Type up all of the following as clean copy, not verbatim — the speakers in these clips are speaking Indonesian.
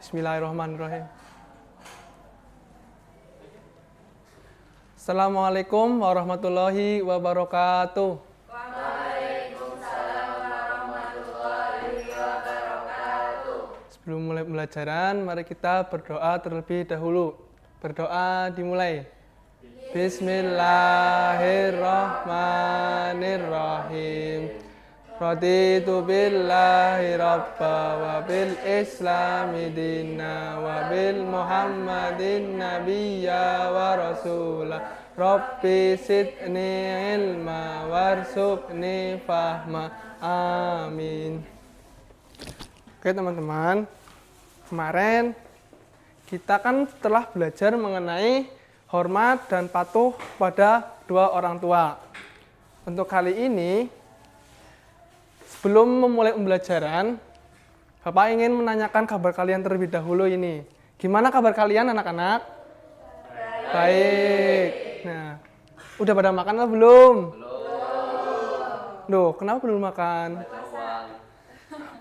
Bismillahirrahmanirrahim. Assalamualaikum warahmatullahi wabarakatuh. Waalaikumsalam warahmatullahi wabarakatuh. Sebelum mulai pembelajaran, mari kita berdoa terlebih dahulu. Berdoa dimulai. Bismillahirrahmanirrahim. Raditu billahi rabba wa bil islami dinna wa bil muhammadin nabiyya wa rasulah. Rabbi sidni ilma warzuqni fahma. Amin. Oke teman-teman, kemarin kita kan telah belajar mengenai hormat dan patuh pada dua orang tua. Untuk kali ini, sebelum memulai pembelajaran, Bapak ingin menanyakan kabar kalian terlebih dahulu ini. Gimana kabar kalian anak-anak? Baik. Nah, udah pada makan atau belum? Belum. Loh, kenapa belum makan?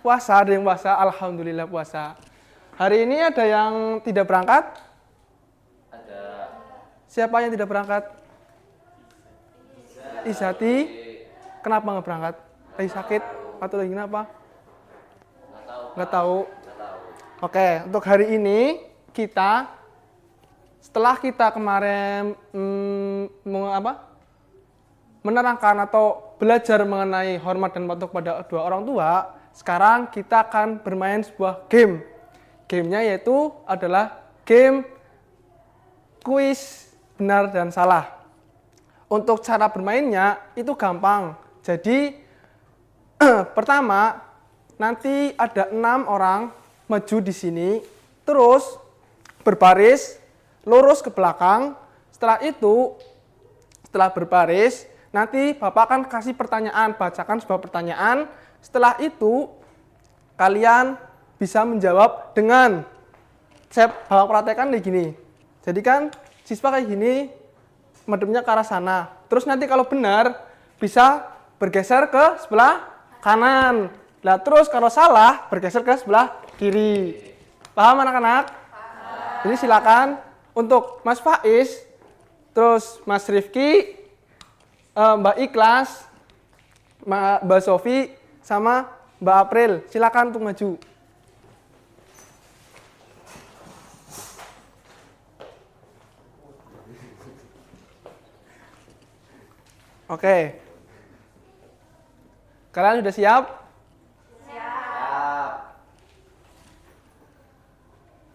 Puasa, ada yang puasa, alhamdulillah puasa. Hari ini ada yang tidak berangkat? Ada. Siapa yang tidak berangkat? Izati. Kenapa nggak berangkat? Lagi sakit atau lagi kenapa? Nggak tahu. Oke, untuk hari ini kita setelah kita kemarin menerangkan atau belajar mengenai hormat dan patuh pada dua orang tua, sekarang kita akan bermain sebuah game. Gamenya yaitu adalah game kuis benar dan salah. Untuk cara bermainnya itu gampang. Jadi pertama, nanti ada 6 orang maju di sini, terus berbaris, lurus ke belakang. Setelah itu, setelah berbaris, nanti Bapak akan kasih pertanyaan, bacakan sebuah pertanyaan. Setelah itu, kalian bisa menjawab dengan, saya Bapak praktekkan kayak gini. Jadi kan, siswa kayak gini, madepnya ke arah sana. Terus nanti kalau benar, bisa bergeser ke sebelah kanan. Nah, terus kalau salah, bergeser ke sebelah kiri. Paham anak-anak? Paham. Jadi silakan untuk Mas Faiz, terus Mas Rifki, Mbak Ikhlas, Mbak Sofi, sama Mbak April. Silakan untuk maju. Oke. Kalian sudah siap? Siap.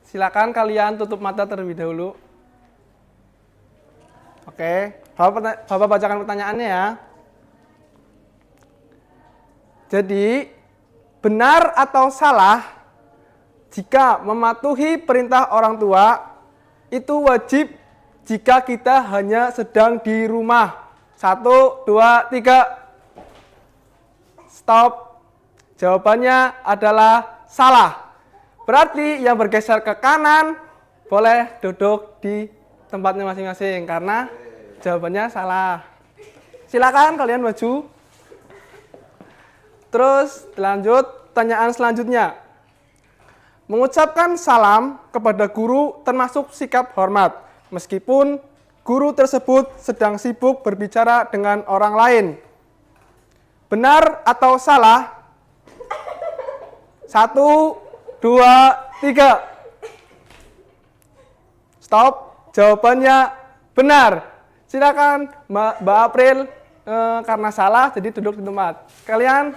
Silakan kalian tutup mata terlebih dahulu. Oke, Bapak bacakan pertanyaannya ya. Jadi, benar atau salah jika mematuhi perintah orang tua itu wajib jika kita hanya sedang di rumah? 1, 2, 3. Stop. Jawabannya adalah salah. Berarti yang bergeser ke kanan boleh duduk di tempatnya masing-masing karena jawabannya salah. Silakan kalian maju. Terus lanjut pertanyaan selanjutnya. Mengucapkan salam kepada guru termasuk sikap hormat meskipun guru tersebut sedang sibuk berbicara dengan orang lain. Benar atau salah? 1, 2, 3. Stop. Jawabannya benar. Silakan Mbak April, karena salah jadi duduk di tempat. Kalian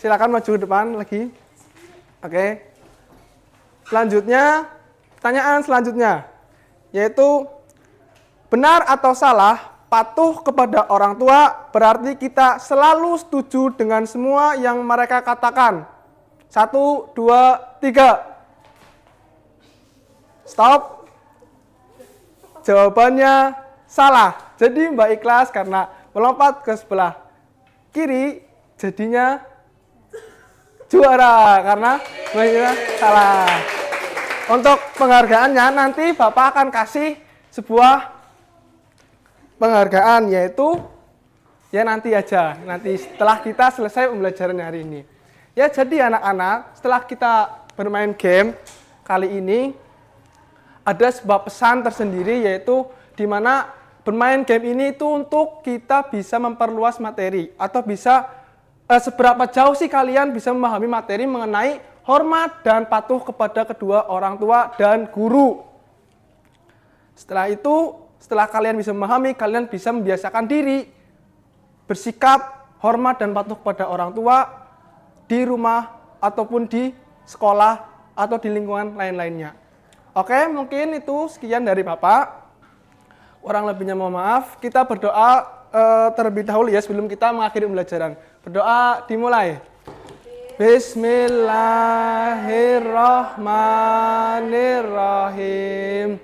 silakan maju ke depan lagi. Oke. Selanjutnya, pertanyaan selanjutnya yaitu benar atau salah patuh kepada orang tua berarti kita selalu setuju dengan semua yang mereka katakan. 1, 2, 3. Stop. Jawabannya salah. Jadi Mbak Ikhlas karena melompat ke sebelah kiri jadinya juara karena Mbak Ikhlas salah. Untuk penghargaannya nanti Bapak akan kasih sebuah penghargaan yaitu ya nanti aja, nanti setelah kita selesai pembelajaran hari ini. Ya jadi anak-anak setelah kita bermain game, kali ini ada sebuah pesan tersendiri, yaitu di mana bermain game ini itu untuk kita bisa memperluas materi, atau bisa seberapa jauh sih kalian bisa memahami materi mengenai hormat dan patuh kepada kedua orang tua dan guru. Setelah itu, setelah kalian bisa memahami, kalian bisa membiasakan diri bersikap hormat dan patuh kepada orang tua di rumah ataupun di sekolah atau di lingkungan lain-lainnya. Oke, mungkin itu sekian dari Bapak. Kurang lebihnya mohon maaf. Kita berdoa terlebih dahulu ya sebelum kita mengakhiri pembelajaran. Berdoa dimulai. Bismillahirrahmanirrahim.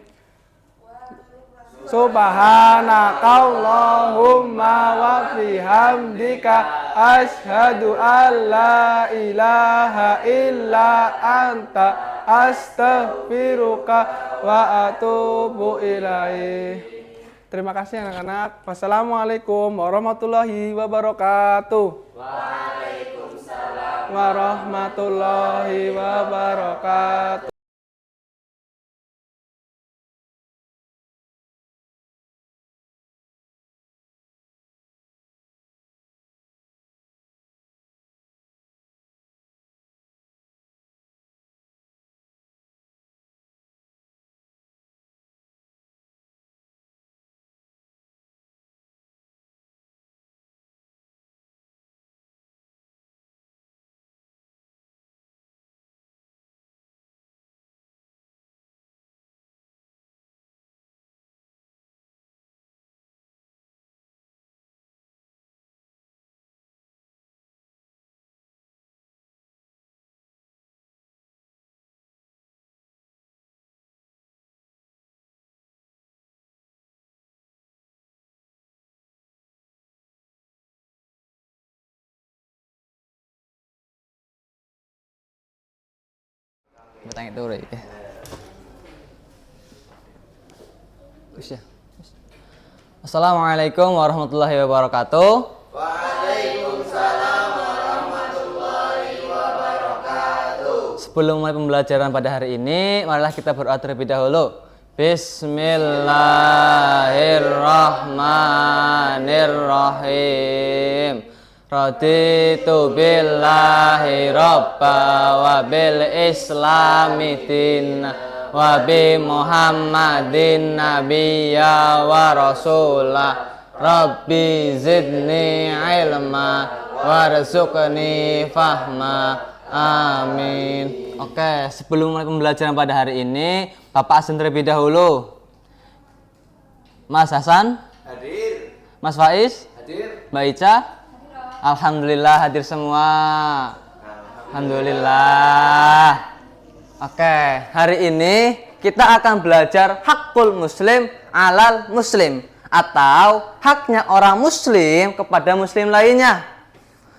Subhanakallahumma wa bihamdika asyhadu an la ilaha illa anta astaghfiruka wa atubu ilaih. Terima kasih anak-anak. Wassalamualaikum warahmatullahi wabarakatuh. Waalaikumsalam warahmatullahi wabarakatuh. Bertanya itu udah ya. Assalamualaikum warahmatullahi wabarakatuh. Waalaikumsalam warahmatullahi wabarakatuh. Sebelum mulai pembelajaran pada hari ini, marilah kita berdoa terlebih dahulu. Bismillahirrahmanirrahim. Raditu billahi robba wa bil islami dinna wa bi muhammadin nabiyya wa rasulah. Rabbi zidni ilma warzuqni fahma. Amin. Oke, sebelum mulai pembelajaran pada hari ini, Bapak absen terlebih dahulu. Mas Hasan Hadir. Mas Faiz Hadir. Mbak Ica. Alhamdulillah hadir semua. Alhamdulillah. Oke, hari ini kita akan belajar hakul muslim alal muslim, atau haknya orang muslim kepada muslim lainnya.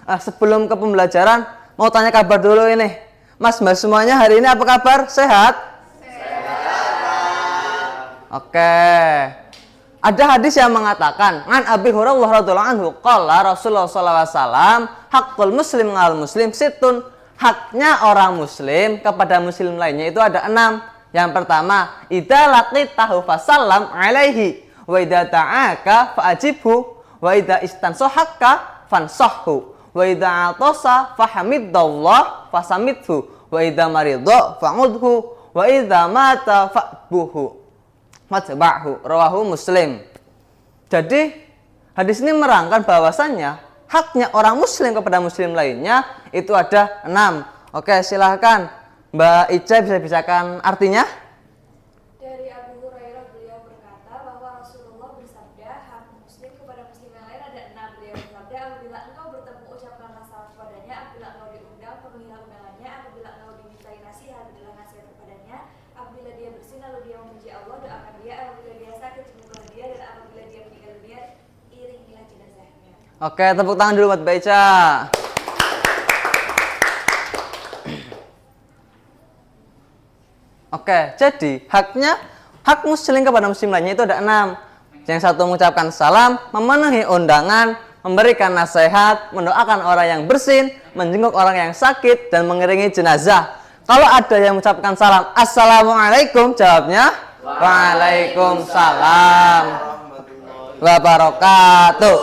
Sebelum ke pembelajaran, mau tanya kabar dulu ini. Mas mbak semuanya hari ini apa kabar? Sehat? Sehat. Oke. Ada hadis yang mengatakan, an Abi Hurairah radhiyallahu anhu qala Rasulullah sallallahu alaihi wasallam, haqqul muslim al muslim situn. Haknya orang muslim kepada muslim lainnya itu ada 6. Yang pertama, idza laqitahu fasallam alaihi wa idza ta'aka fa'ajibhu wa idza istansahaka fansahhu wa idza atasa fahamidallah fasamidhu wa idza maridha fa'udhu wa idza mata fa'buhu matba'hu. Rawahu Muslim. Jadi hadis ini merangkan bahwasannya haknya orang muslim kepada muslim lainnya itu ada 6. Oke, silahkan Mbak Ica bisa bisakan artinya? Dari Abu Hurairah, beliau berkata bahwa Rasulullah bersabda, hak muslim kepada muslim yang lain ada 6. Beliau bersabda, apabila engkau bertemu ucapkanlah salam kepadanya, apabila engkau diundang penuhilah undangannya, apabila engkau dimintai nasihat berilah nasihat kepadanya, apabila dia bersin lalu dia memuji Allah doakan dia, apabila dia sakit sembuhlah dia, dan apabila dia meninggal dunia iringilah jenazahnya. Oke, tepuk tangan dulu buat Mbak Ica. Oke, jadi hak muslim kepada muslim lainnya itu ada 6. Yang satu mengucapkan salam, memenuhi undangan, memberikan nasihat, mendoakan orang yang bersin, menjenguk orang yang sakit, dan mengiringi jenazah. Kalau ada yang mengucapkan salam, Assalamualaikum, jawabnya Waalaikumsalam wabarakatuh.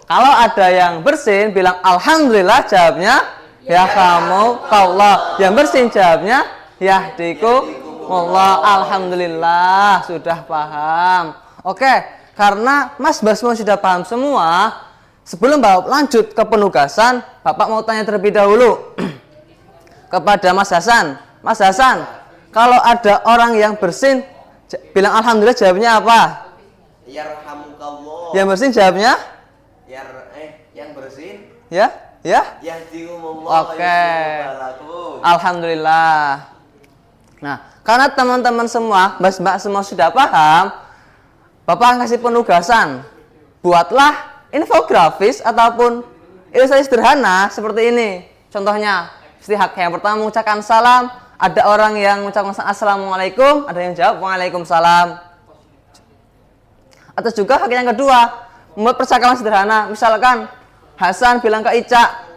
Kalau ada yang bersin, bilang Alhamdulillah, jawabnya ya kamu Allah. Yang bersin jawabnya yahdikumullah. Alhamdulillah, sudah paham. Oke, karena Mas Basmo sudah paham semua, sebelum Bapak lanjut ke penugasan, Bapak mau tanya terlebih dahulu kepada Mas Hasan. Mas Hasan, kalau ada orang yang bersin bilang Alhamdulillah, jawabnya apa? Yarhamukallah. Yang bersin jawabnya? Yang bersin? Ya? Yahdikumullah. Oke. Alhamdulillah. Nah, karena teman-teman semua, mbak semua sudah paham, Bapak kasih penugasan. Buatlah infografis ataupun ilustrasi sederhana seperti ini. Contohnya, istihak yang pertama mengucapkan salam, ada orang yang mengucapkan Assalamualaikum, ada yang jawab Waalaikumsalam. Atau juga hak yang kedua, membuat percakapan sederhana. Misalkan Hasan bilang ke Ica,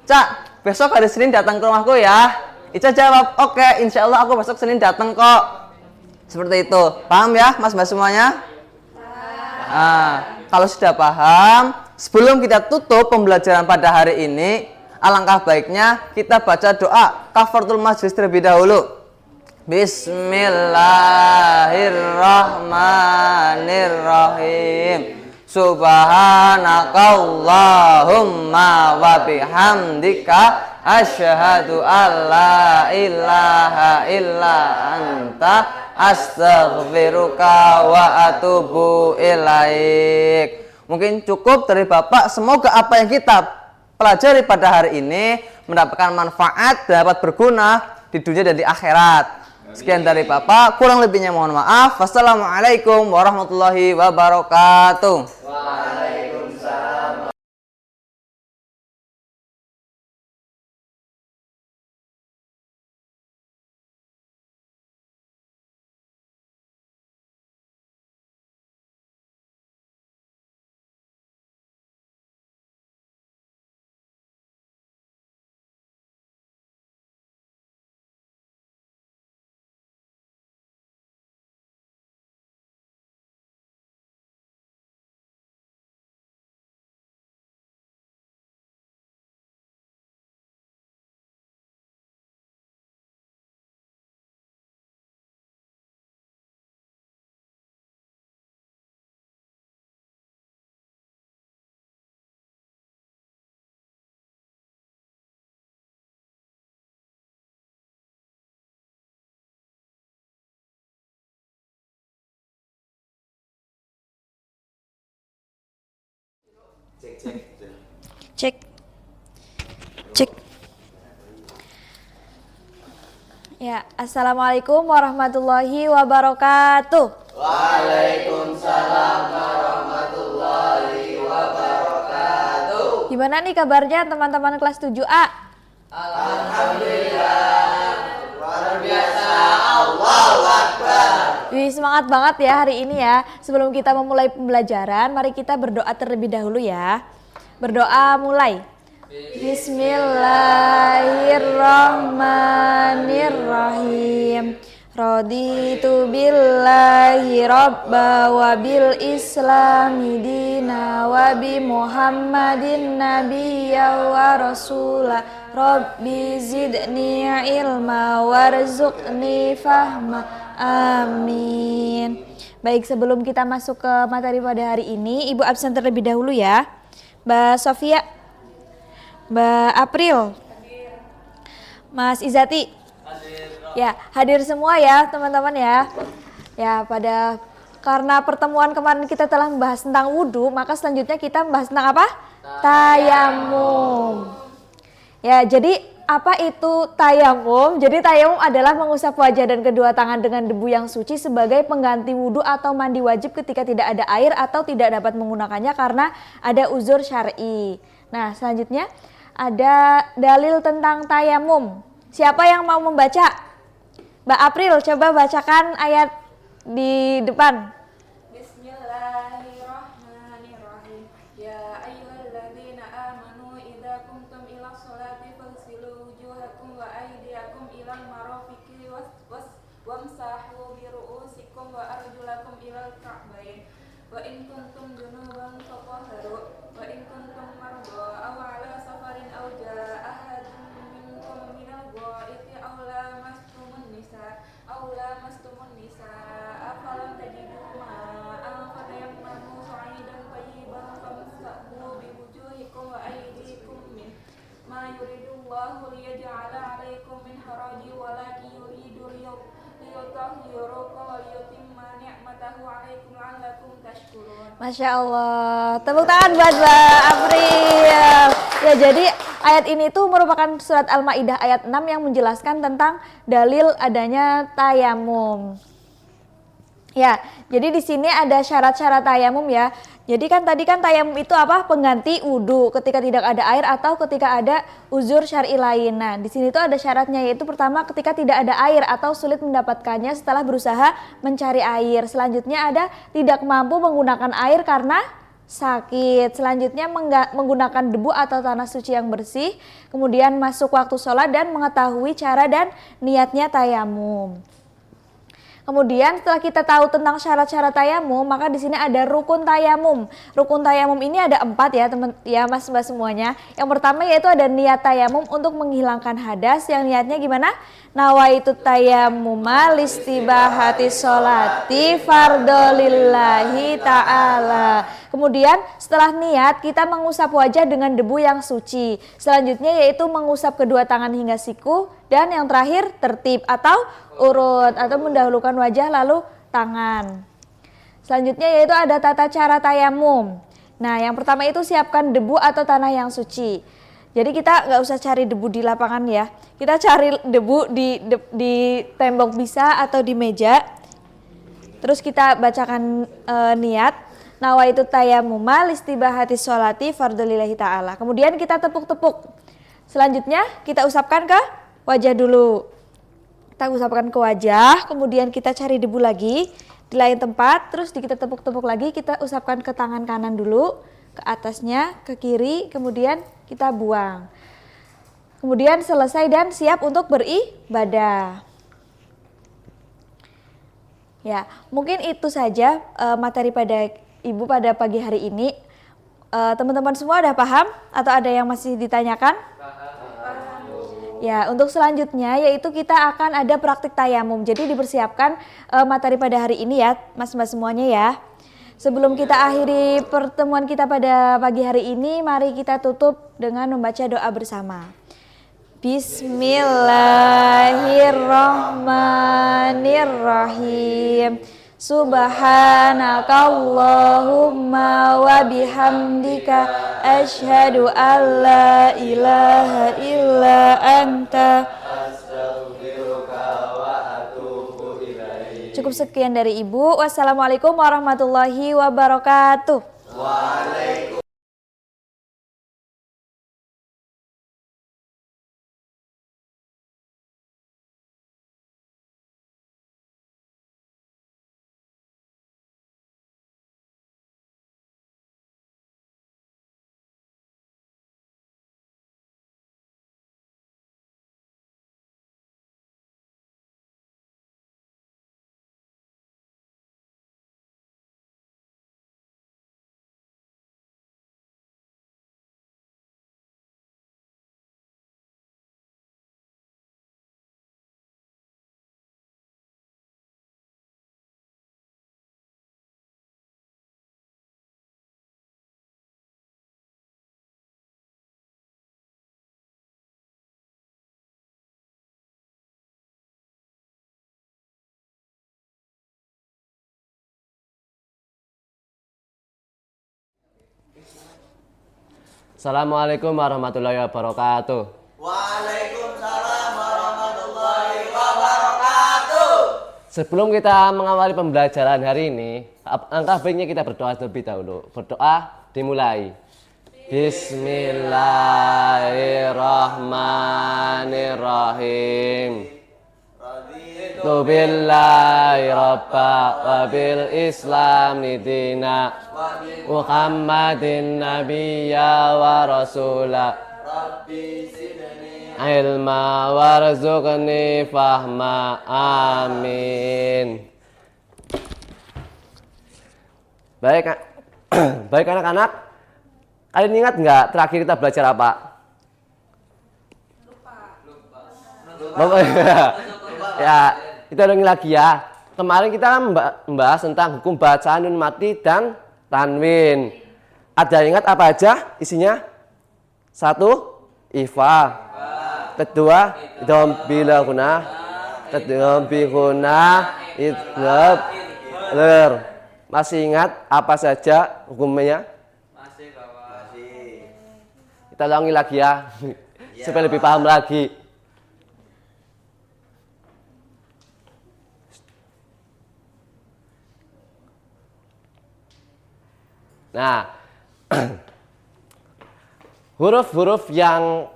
Cak, besok hari Senin datang ke rumahku ya. Ica jawab, oke, insya Allah aku besok Senin datang kok. Seperti itu. Paham ya mas semuanya? Nah, kalau sudah paham, sebelum kita tutup pembelajaran pada hari ini, alangkah baiknya kita baca doa kafaratul majlis terlebih dahulu. Bismillahirrahmanirrahim. Subhanakallahumma wa bihamdika asyhadu alla ilaha illa anta astaghfiruka wa atubu ilaik. Mungkin cukup dari Bapak. Semoga apa yang kita pelajari pada hari ini mendapatkan manfaat dan dapat berguna di dunia dan di akhirat. Sekian dari Bapak, kurang lebihnya mohon maaf. Wassalamualaikum warahmatullahi wabarakatuh. Waalaikumsalam. Cek. Cek. Ya, Assalamualaikum warahmatullahi wabarakatuh. Waalaikumsalam warahmatullahi wabarakatuh. Gimana nih kabarnya teman-teman kelas 7A? Alhamdulillah. Luar biasa. Allahu Akbar. Wih, semangat banget ya hari ini ya. Sebelum kita memulai pembelajaran, mari kita berdoa terlebih dahulu ya. Berdoa mulai. Bismillahirrahmanirrahim. Raditu billahi rabba wa bil islami dina wa bi muhammadin nabiyya wa rasula. Rabbi zidni ilma warzuqni fahma. Amin. Baik, sebelum kita masuk ke materi pada hari ini, Ibu absen terlebih dahulu ya. Mbak Sofia, Mbak April, Mas Izati, ya hadir semua ya teman-teman ya. Ya karena pertemuan kemarin kita telah membahas tentang wudhu, maka selanjutnya kita membahas tentang apa? Tayamum. Ya, jadi apa itu tayamum? Jadi tayamum adalah mengusap wajah dan kedua tangan dengan debu yang suci sebagai pengganti wudhu atau mandi wajib ketika tidak ada air atau tidak dapat menggunakannya karena ada uzur syar'i. Nah, selanjutnya ada dalil tentang tayamum. Siapa yang mau membaca? Mbak April, coba bacakan ayat di depan. Bismillahirrahmanirrahim. Ya ayyuhalladzina amanu idza qumtum ila sholati faghsilu wujuhakum wa aydiyakum ilal marafiq liyutahhirakum wa liyutimma ni'matahu 'alaikum la'allakum tashkurun. Masya Allah, tepuk tangan buat Mbak April. Ya, jadi ayat ini tuh merupakan surat Al-Maidah ayat 6 yang menjelaskan tentang dalil adanya tayamum. Ya, jadi di sini ada syarat-syarat tayamum ya. Jadi kan tadi kan tayamum itu apa? Pengganti wudhu ketika tidak ada air atau ketika ada uzur syar'i lain. Nah, di sini tuh ada syaratnya, yaitu pertama ketika tidak ada air atau sulit mendapatkannya setelah berusaha mencari air. Selanjutnya ada tidak mampu menggunakan air karena sakit. Selanjutnya menggunakan debu atau tanah suci yang bersih. Kemudian masuk waktu sholat dan mengetahui cara dan niatnya tayamum. Kemudian setelah kita tahu tentang syarat-syarat tayamum, maka di sini ada rukun tayamum. Rukun tayamum ini ada 4 ya teman, ya mas-mbak semuanya. Yang pertama yaitu ada niat tayamum untuk menghilangkan hadas. Yang niatnya gimana? Nawaitu tayamuma listibahati sholati fardolillahi ta'ala. Kemudian setelah niat kita mengusap wajah dengan debu yang suci. Selanjutnya yaitu mengusap kedua tangan hingga siku. Dan yang terakhir tertib atau urut atau mendahulukan wajah lalu tangan. Selanjutnya yaitu ada tata cara tayamum. Nah, yang pertama itu siapkan debu atau tanah yang suci. Jadi kita nggak usah cari debu di lapangan ya. Kita cari debu di tembok bisa atau di meja. Terus kita bacakan niat. Nawaitu tayamuma listibahati sholati fardolillahi ta'ala. Kemudian kita tepuk-tepuk. Selanjutnya kita usapkan ke wajah dulu. Kita usapkan ke wajah, kemudian kita cari debu lagi di lain tempat, terus kita tepuk-tepuk lagi, kita usapkan ke tangan kanan dulu, ke atasnya, ke kiri, kemudian kita buang. Kemudian selesai dan siap untuk beribadah. Ya, mungkin itu saja materi pada Ibu pada pagi hari ini. Teman-teman semua udah paham atau ada yang masih ditanyakan? Ya, untuk selanjutnya yaitu kita akan ada praktik tayamum. Jadi dipersiapkan materi pada hari ini ya, mas-mas semuanya ya. Sebelum kita akhiri pertemuan kita pada pagi hari ini, mari kita tutup dengan membaca doa bersama. Bismillahirrahmanirrahim. Subhanakallahumma wa bihamdika asyhadu an la ilaha illa anta astaghfiruka wa atubu ilaik. Cukup sekian dari Ibu. Wassalamualaikum warahmatullahi wabarakatuh. Waalaikumsalam. Assalamualaikum warahmatullahi wabarakatuh. Waalaikumsalam warahmatullahi wabarakatuh. Sebelum kita mengawali pembelajaran hari ini, angka baiknya kita berdoa terlebih dahulu. Berdoa dimulai. Bismillahirrahmanirrahim. Raditu billahi rabba wa bil islami dina Muhammadin nabiyya wa rasula Rabbi zidni ilma warzuqni fahma. Amin. Baik, baik anak-anak. Kalian ingat nggak terakhir kita belajar apa? Lupa. Ya, kita ulangi lagi ya. Kemarin kita membahas tentang hukum bacaan nun mati dan tanwin. Ada ingat apa aja isinya? 1. Ifa. Kedua, idgham bila gunah. Tadgham bihuna idgham ler. Masih ingat apa saja hukumnya? Masih Bapak. Masih. Kita ulangi lagi ya. Supaya lebih paham lagi. Nah, huruf-huruf yang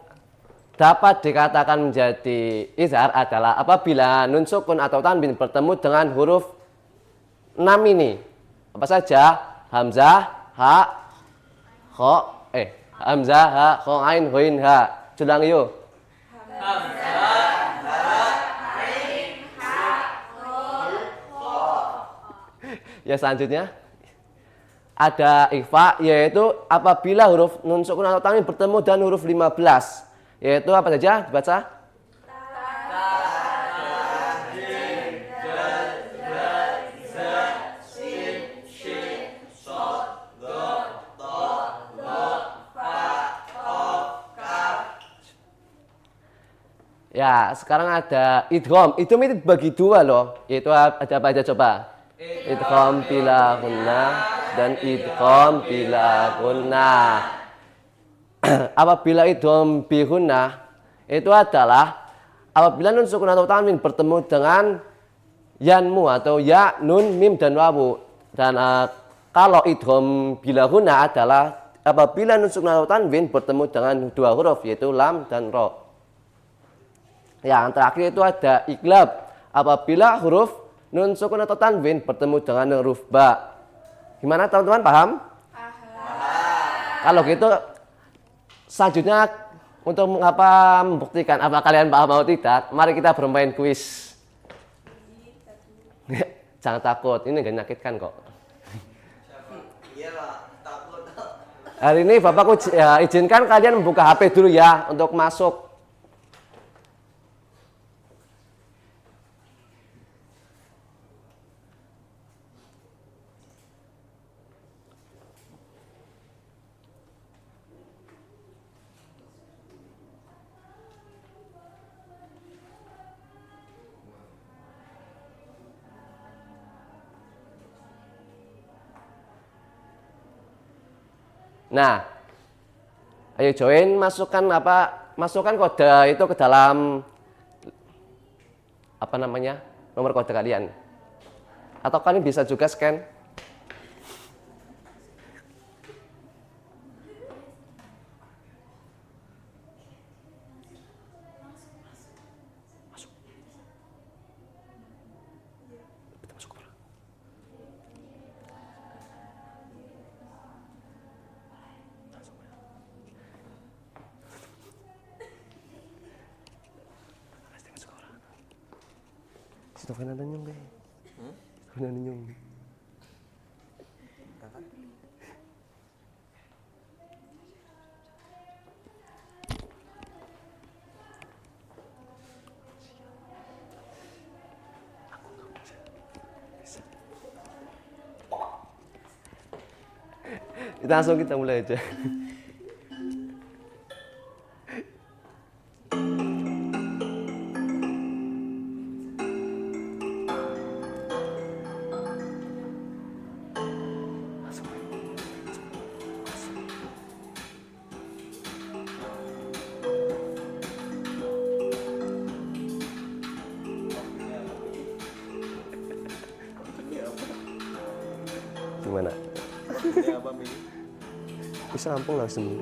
dapat dikatakan menjadi izhar adalah apabila nun sukun atau tanwin bertemu dengan huruf 6 ini. Apa saja? Hamzah, ha, kha, hamzah, ha, kha, ain, ghain, ha. Ulang yuk. Ya, selanjutnya ada ikhfa, yaitu apabila huruf nun sukun atau tanwin bertemu dengan huruf 15, yaitu apa saja dibaca? Ya, sekarang ada idgham. Idgham itu bagi dua loh. Yaitu ada apa aja coba? Idgham bila gunnah dan idgham bila gunnah. Apabila idgham bi gunnah itu adalah apabila nun sukun atau tanwin bertemu dengan yanmu atau ya, nun, mim dan wawu. Dan kalau idgham bila gunnah adalah apabila nun sukun atau tanwin bertemu dengan dua huruf yaitu lam dan ro. Yang terakhir itu ada iqlab apabila huruf nun sukun atau tanwin bertemu dengan huruf ba. Gimana teman-teman, paham? Kalau gitu selanjutnya untuk membuktikan apa kalian paham atau tidak, mari kita bermain kuis. Jangan takut, ini gak menyakitkan kok. Iya Pak, takut. Hari ini Bapakku izinkan kalian membuka HP dulu ya untuk masuk. Nah, ayo join, masukkan kode itu ke dalam apa namanya nomor kode kalian. Atau kalian bisa juga scan. Situ kan ada nyung deh. Ada nyung. Langsung kita mulai aja. Gimana? Bisa rampung langsung.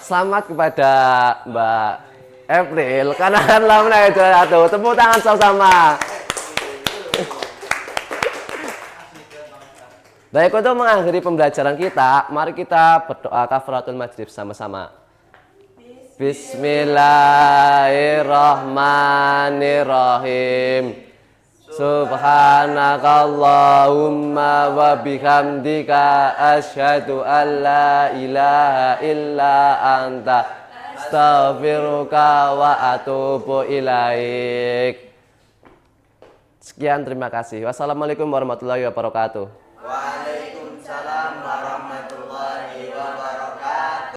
selamat kepada Mbak April karena telah menang juara 1. Tepuk tangan sama-sama. Baik, untuk mengakhiri pembelajaran kita, mari kita berdoa kafaratul majlis sama-sama. Bismillahirrahmanirrahim. Subhanakallahumma wa bihamdika asyhadu an la ilaha illa anta astaghfiruka wa atubu ilaik. Sekian, terima kasih. Wassalamualaikum warahmatullahi wabarakatuh. Waalaikumsalam warahmatullahi wabarakatuh.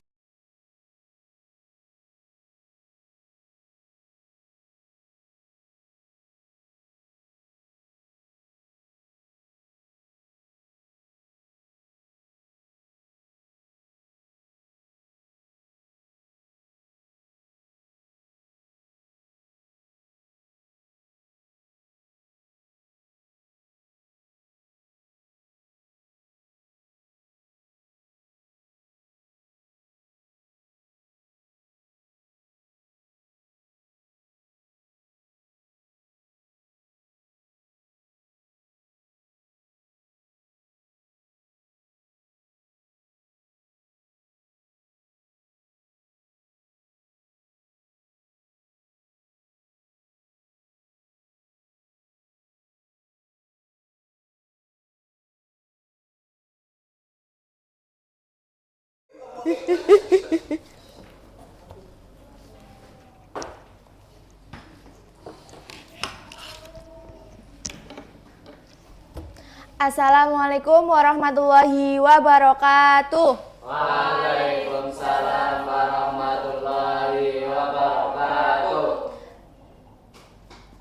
Assalamualaikum warahmatullahi wabarakatuh. Waalaikumsalam warahmatullahi wabarakatuh.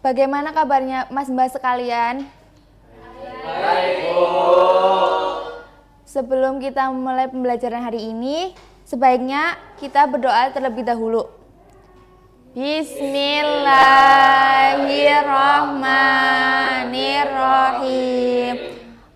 Bagaimana kabarnya Mas Mbak sekalian? Baik, Bu. Sebelum kita memulai pembelajaran hari ini, sebaiknya kita berdoa terlebih dahulu. Bismillahirrahmanirrahim.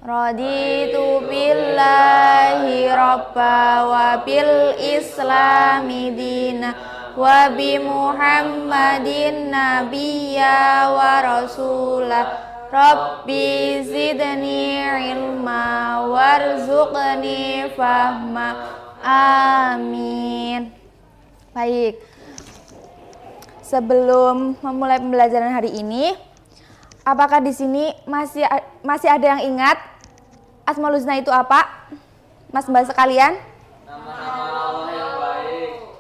Raditu billahi rabba wa bil islami dina wa bi muhammadin nabiyya wa rasulah. Rabbi zidni ilma warzuqni fahma. Amin. Baik. Sebelum memulai pembelajaran hari ini, apakah di sini masih ada yang ingat Asmaul Husna itu apa? Mas Mbak sekalian? Nama-nama Allah yang baik.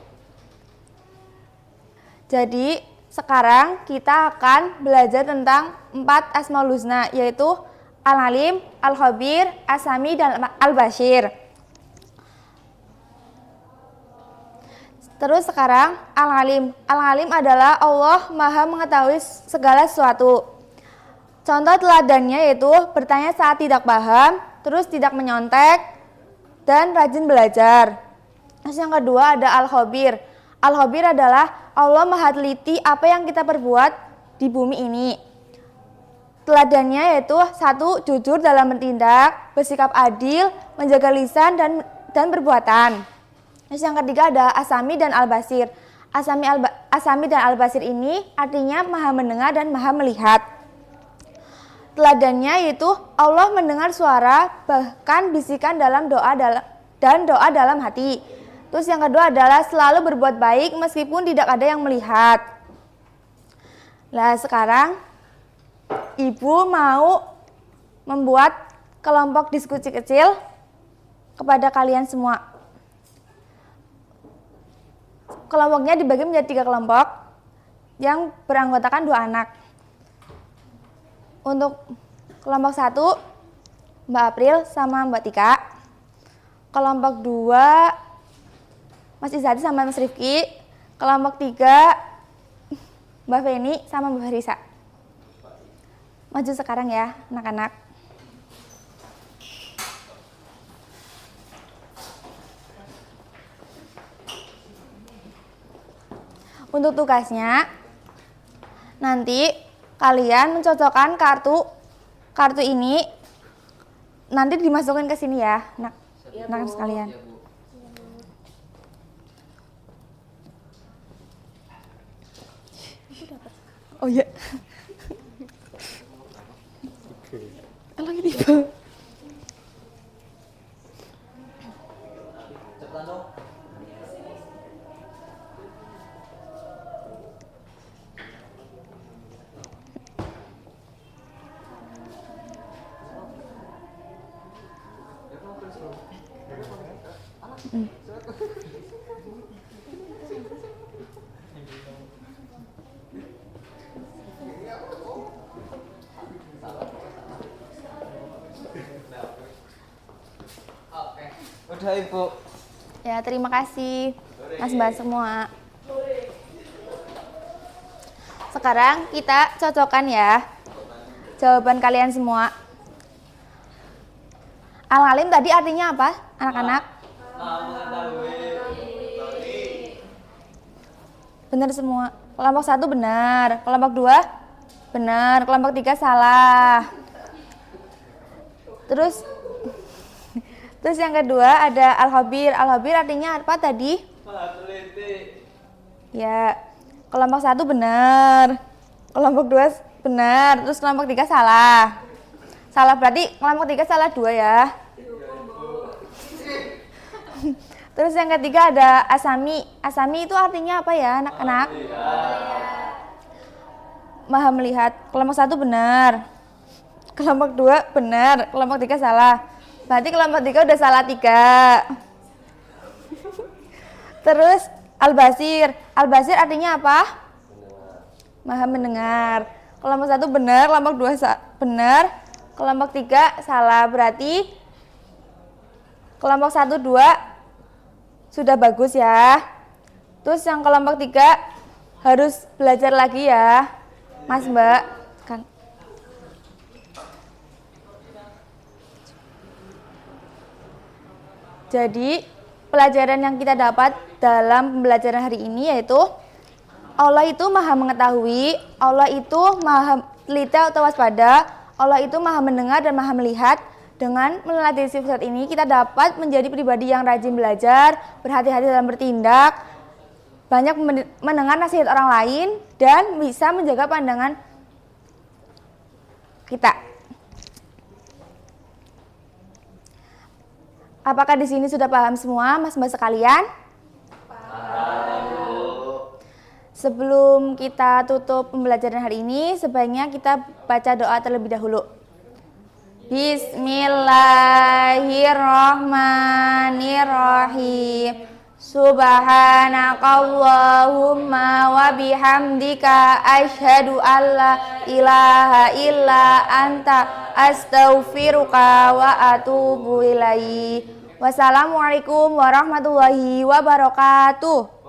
Jadi sekarang kita akan belajar tentang 4 Asmaul Husna, yaitu Al-Alim, Al-Khabir, As-Sami, dan Al-Bashir. Terus sekarang Al-Alim. Al-Alim adalah Allah Maha mengetahui segala sesuatu. Contoh teladannya yaitu bertanya saat tidak paham, terus tidak menyontek, dan rajin belajar. Terus yang kedua ada Al-Khabir. Al-Khabir adalah Allah Maha teliti apa yang kita perbuat di bumi ini. Teladannya yaitu 1. Jujur dalam bertindak, bersikap adil, menjaga lisan dan perbuatan. Terus yang ketiga ada As-Sami dan Al-Basir. As-Sami dan Al-Basir ini artinya Maha mendengar dan Maha melihat. Teladannya yaitu Allah mendengar suara, bahkan bisikan dalam doa dan doa dalam hati. Terus yang kedua adalah selalu berbuat baik meskipun tidak ada yang melihat. Nah sekarang Ibu mau membuat kelompok diskusi kecil kepada kalian semua. Kelompoknya dibagi menjadi 3 kelompok yang beranggotakan 2 anak. Untuk kelompok 1 Mbak April sama Mbak Tika. Kelompok 2 Mas Izadi sama Mas Rifki. Kelompok 3 Mbak Feni sama Mbak Risa. Maju sekarang ya anak-anak. Untuk tugasnya, nanti kalian mencocokkan kartu ini, nanti dimasukin ke sini ya, anak sekalian. Oh iya. Lagi tiba. Udah Ibu. Ya, terima kasih Mas Mbak semua. Sekarang kita cocokkan ya jawaban kalian semua. Al-alim tadi artinya apa, anak-anak? Benar semua. Kelompok 1 benar, kelompok 2 benar, kelompok 3 salah. Terus yang kedua ada al-khabir. Al-khabir artinya apa tadi? Ya, kelompok 1 benar, kelompok 2 benar, terus kelompok 3 salah. Salah berarti kelompok 3 salah 2 ya. Terus yang ketiga ada asami. Asami itu artinya apa ya anak-anak? Maha melihat. Kelompok 1 benar, kelompok 2 benar, kelompok 3 salah. Berarti kelompok 3 udah salah 3. Terus al-basir. Al-basir artinya apa? Maha mendengar. Kelompok 1 benar, kelompok 2 benar, kelompok 3 salah. Berarti kelompok 1, 2 sudah bagus ya. Terus yang kelompok 3 harus belajar lagi ya Mas Mbak kan. Jadi pelajaran yang kita dapat dalam pembelajaran hari ini yaitu Allah itu maha mengetahui, Allah itu maha teliti atau waspada, Allah itu maha mendengar dan maha melihat. Dengan melatih sifat ini kita dapat menjadi pribadi yang rajin belajar, berhati-hati dalam bertindak, banyak mendengar nasihat orang lain, dan bisa menjaga pandangan kita. Apakah di sini sudah paham semua, Mas-Mbak sekalian? Sebelum kita tutup pembelajaran hari ini, sebaiknya kita baca doa terlebih dahulu. Bismillahirrahmanirrahim. Subhanakallahumma wa bihamdika asyhadu an la ilaha illa anta astaghfiruka wa atubu ilaik. Wassalamualaikum warahmatullahi wabarakatuh.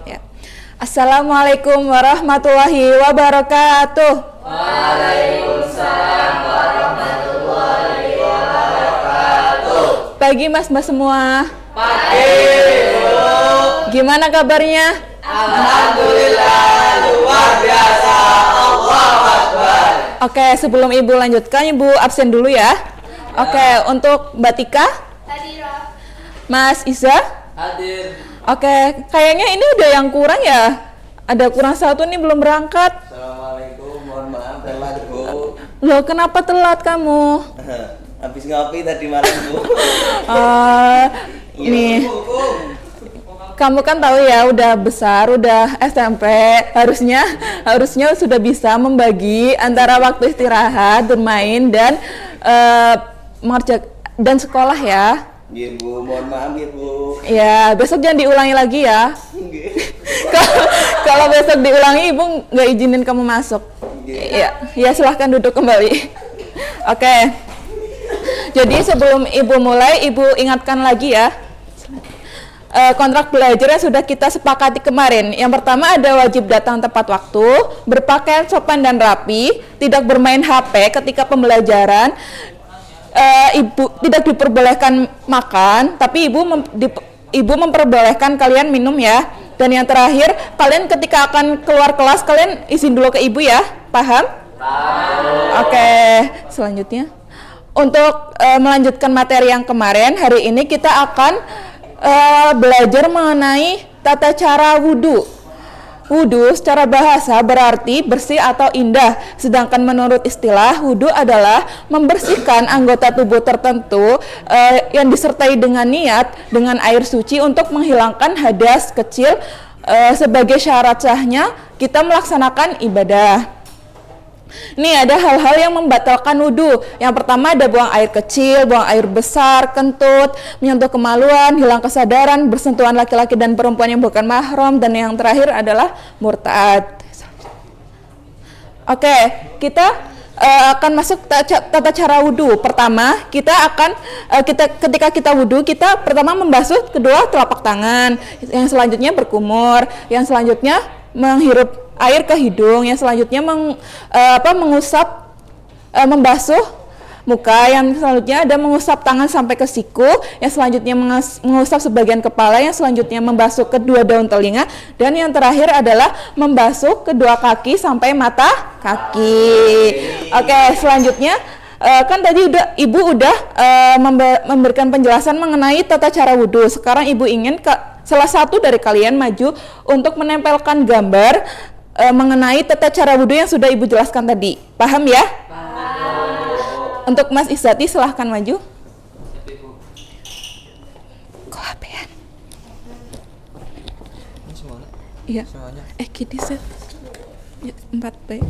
Ya. Assalamualaikum warahmatullahi wabarakatuh. Pagi mas-mas semua. Pagi. Gimana kabarnya? Alhamdulillah luar biasa. Allahu Akbar. Oke, sebelum Ibu lanjutkan, Ibu absen dulu ya. Oke, untuk Mbak Tika, Hadira. Mas Iza. Hadir. Oke, kayaknya ini udah yang kurang ya. Ada kurang satu nih belum berangkat. Assalamualaikum, mohon maaf telat Bu. Loh, kenapa telat kamu? Habis ngopi tadi malam Bu. Nih, kamu kan tahu ya udah besar, udah SMP, harusnya sudah bisa membagi antara waktu istirahat, bermain dan dan sekolah ya. Iya Bu, mohon maaf ya Bu. Ya, besok jangan diulangi lagi ya. Kalau besok diulangi, Ibu nggak izinin kamu masuk. Ya, silahkan duduk kembali. Oke. Jadi sebelum Ibu mulai, Ibu ingatkan lagi ya. Kontrak belajar yang sudah kita sepakati kemarin. Yang pertama ada wajib datang tepat waktu, berpakaian sopan dan rapi, tidak bermain HP ketika pembelajaran. Ibu tidak diperbolehkan makan, tapi ibu memperbolehkan kalian minum ya. Dan yang terakhir, kalian ketika akan keluar kelas kalian izin dulu ke ibu ya, paham? Oke, selanjutnya untuk melanjutkan materi yang kemarin, hari ini kita akan belajar mengenai tata cara wudhu. Wudhu secara bahasa berarti bersih atau indah, sedangkan menurut istilah wudhu adalah membersihkan anggota tubuh tertentu yang disertai dengan niat dengan air suci untuk menghilangkan hadas kecil sebagai syarat sahnya kita melaksanakan ibadah. Nih ada hal-hal yang membatalkan wudhu. Yang pertama ada buang air kecil, buang air besar, kentut, menyentuh kemaluan, hilang kesadaran, bersentuhan laki-laki dan perempuan yang bukan mahram, dan yang terakhir adalah murtad. Oke, kita akan masuk tata cara wudhu. Pertama, ketika kita wudhu, kita pertama membasuh kedua telapak tangan, yang selanjutnya berkumur, yang selanjutnya menghirup air ke hidung, yang selanjutnya membasuh muka, yang selanjutnya ada mengusap tangan sampai ke siku, yang selanjutnya mengusap sebagian kepala, yang selanjutnya membasuh kedua daun telinga, dan yang terakhir adalah membasuh kedua kaki sampai mata kaki. Oke, selanjutnya kan tadi Ibu udah memberikan penjelasan mengenai tata cara wudhu. Sekarang Ibu ingin salah satu dari kalian maju untuk menempelkan gambar mengenai tata cara wudhu yang sudah Ibu jelaskan tadi. Paham ya? Paham. Untuk Mas Izati silahkan maju. Kok HP-an? Ini semuanya? Iya. Semuanya? Gini set. Ya, 4 baik.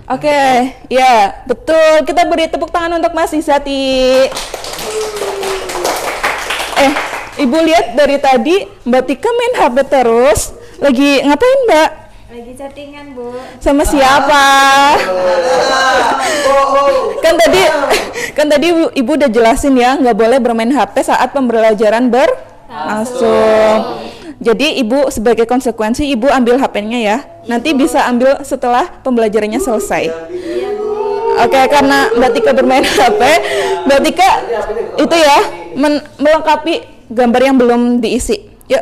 Oke, ya betul. Kita beri tepuk tangan untuk Mas Izati. Ibu lihat dari tadi Mbak Tika main HP terus. Lagi ngapain Mbak? Lagi chattingan Bu. Sama siapa? Kan tadi Ibu udah jelasin ya, nggak boleh bermain HP saat pembelajaran berlangsung. Jadi Ibu sebagai konsekuensi Ibu ambil HP-nya ya. Nanti bisa ambil setelah pembelajarannya selesai. Oke, karena Mbak Tika bermain HP, Mbak Tika itu ya melengkapi gambar yang belum diisi. Yuk.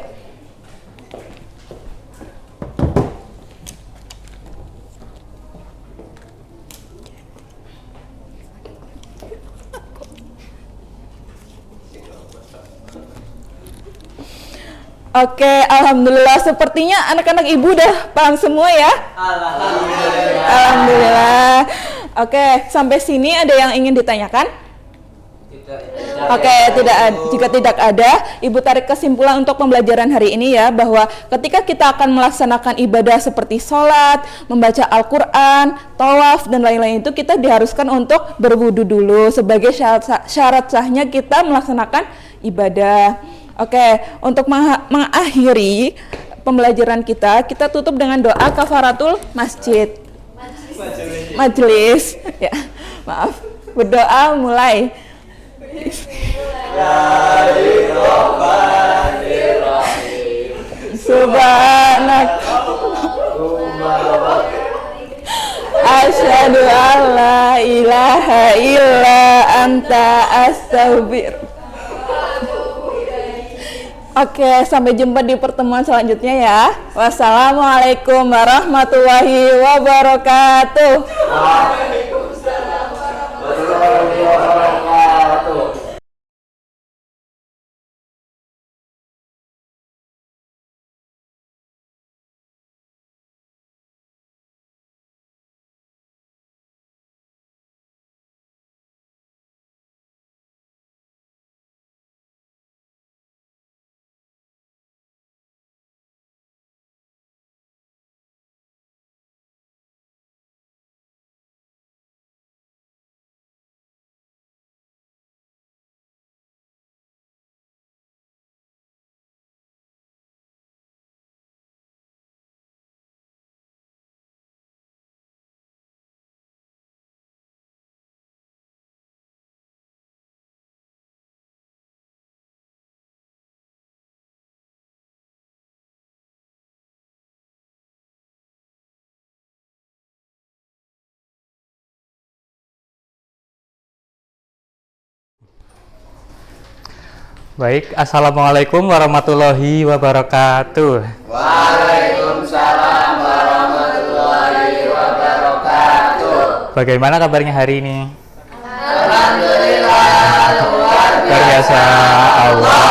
Oke, alhamdulillah. Sepertinya anak-anak Ibu udah paham semua ya. Alhamdulillah. Oke, sampai sini ada yang ingin ditanyakan? Oke, jika tidak ada, Ibu tarik kesimpulan untuk pembelajaran hari ini ya, bahwa ketika kita akan melaksanakan ibadah seperti sholat, membaca Al-Quran, tawaf, dan lain-lain itu kita diharuskan untuk berwudu dulu sebagai syarat sahnya kita melaksanakan ibadah. Oke, untuk mengakhiri pembelajaran kita tutup dengan doa kafaratul masjid. Majelis. Ya, maaf. Berdoa mulai. Subhanak asyhadu an la ilaha illa anta astaghfir. Oke, sampai jumpa di pertemuan selanjutnya ya. Wassalamualaikum warahmatullahi wabarakatuh. Waalaikumsalam warahmatullahi wabarakatuh. Baik, Assalamualaikum warahmatullahi wabarakatuh. Waalaikumsalam warahmatullahi wabarakatuh. Bagaimana kabarnya hari ini? Alhamdulillah, luar biasa, Allah.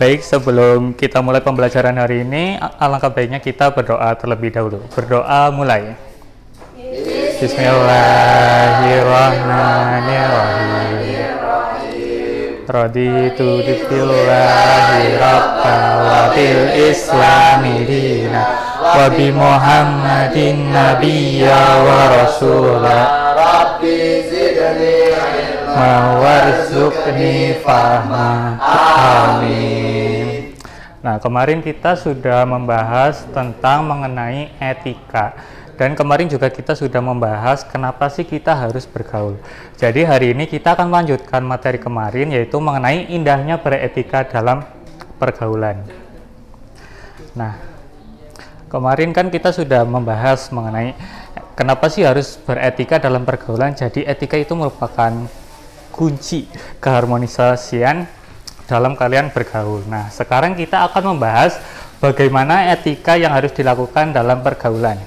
Baik, sebelum kita mulai pembelajaran hari ini, alangkah baiknya kita berdoa terlebih dahulu. Berdoa mulai. Bismillahirrahmanirrahim. Raditu billahi rabban wa bil islami dina wa bi muhammadin nabiyya wa rasula Rabbi zidni ilma warzuqni fahma. Amin. Nah, kemarin kita sudah membahas tentang mengenai etika. Dan kemarin juga kita sudah membahas kenapa sih kita harus bergaul. Jadi hari ini kita akan melanjutkan materi kemarin, yaitu mengenai indahnya beretika dalam pergaulan. Nah, kemarin kan kita sudah membahas mengenai kenapa sih harus beretika dalam pergaulan. Jadi etika itu merupakan kunci keharmonisasian dalam kalian bergaul. Nah, sekarang kita akan membahas bagaimana etika yang harus dilakukan dalam pergaulan.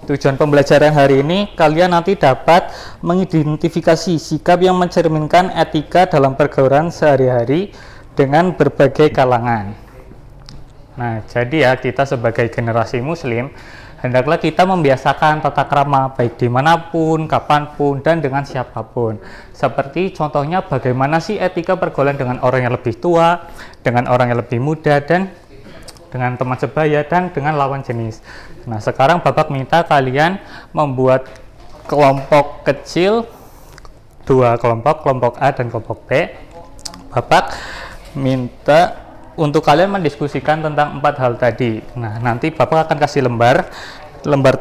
Tujuan pembelajaran hari ini, kalian nanti dapat mengidentifikasi sikap yang mencerminkan etika dalam pergaulan sehari-hari dengan berbagai kalangan. Nah, jadi ya, kita sebagai generasi muslim, hendaklah kita membiasakan tata krama baik dimanapun, kapanpun, dan dengan siapapun. Seperti contohnya bagaimana sih etika pergaulan dengan orang yang lebih tua, dengan orang yang lebih muda, dan dengan teman sebaya, dan dengan lawan jenis. Nah, sekarang Bapak minta kalian membuat kelompok kecil, dua kelompok, kelompok A dan kelompok B. Bapak minta untuk kalian mendiskusikan tentang 4 hal tadi. Nah, nanti Bapak akan kasih lembar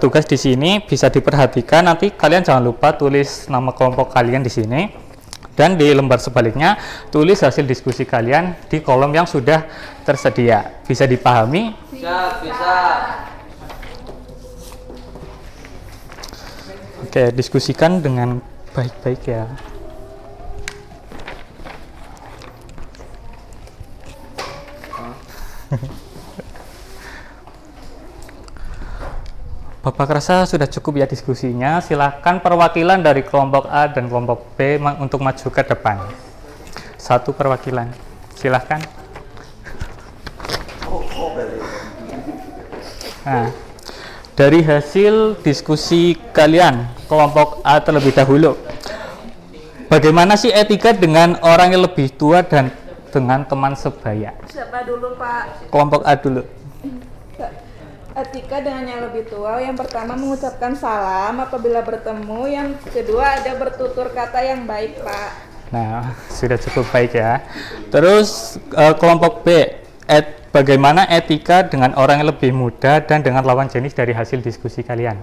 tugas di sini, bisa diperhatikan. Nanti kalian jangan lupa tulis nama kelompok kalian di sini. Dan di lembar sebaliknya, tulis hasil diskusi kalian di kolom yang sudah tersedia. Bisa dipahami? Bisa. Oke, diskusikan dengan baik-baik ya. Bapak rasa sudah cukup ya diskusinya. Silahkan perwakilan dari kelompok A dan kelompok B untuk maju ke depan. Satu perwakilan, silahkan. Nah, dari hasil diskusi kalian, kelompok A terlebih dahulu, bagaimana sih etika dengan orang yang lebih tua dan dengan teman sebaya? Siapa dulu, Pak? Kelompok A dulu. Etika dengan yang lebih tua, yang pertama mengucapkan salam apabila bertemu, yang kedua ada bertutur kata yang baik, Pak. Nah, sudah cukup baik ya. Terus kelompok B, bagaimana etika dengan orang yang lebih muda dan dengan lawan jenis dari hasil diskusi kalian?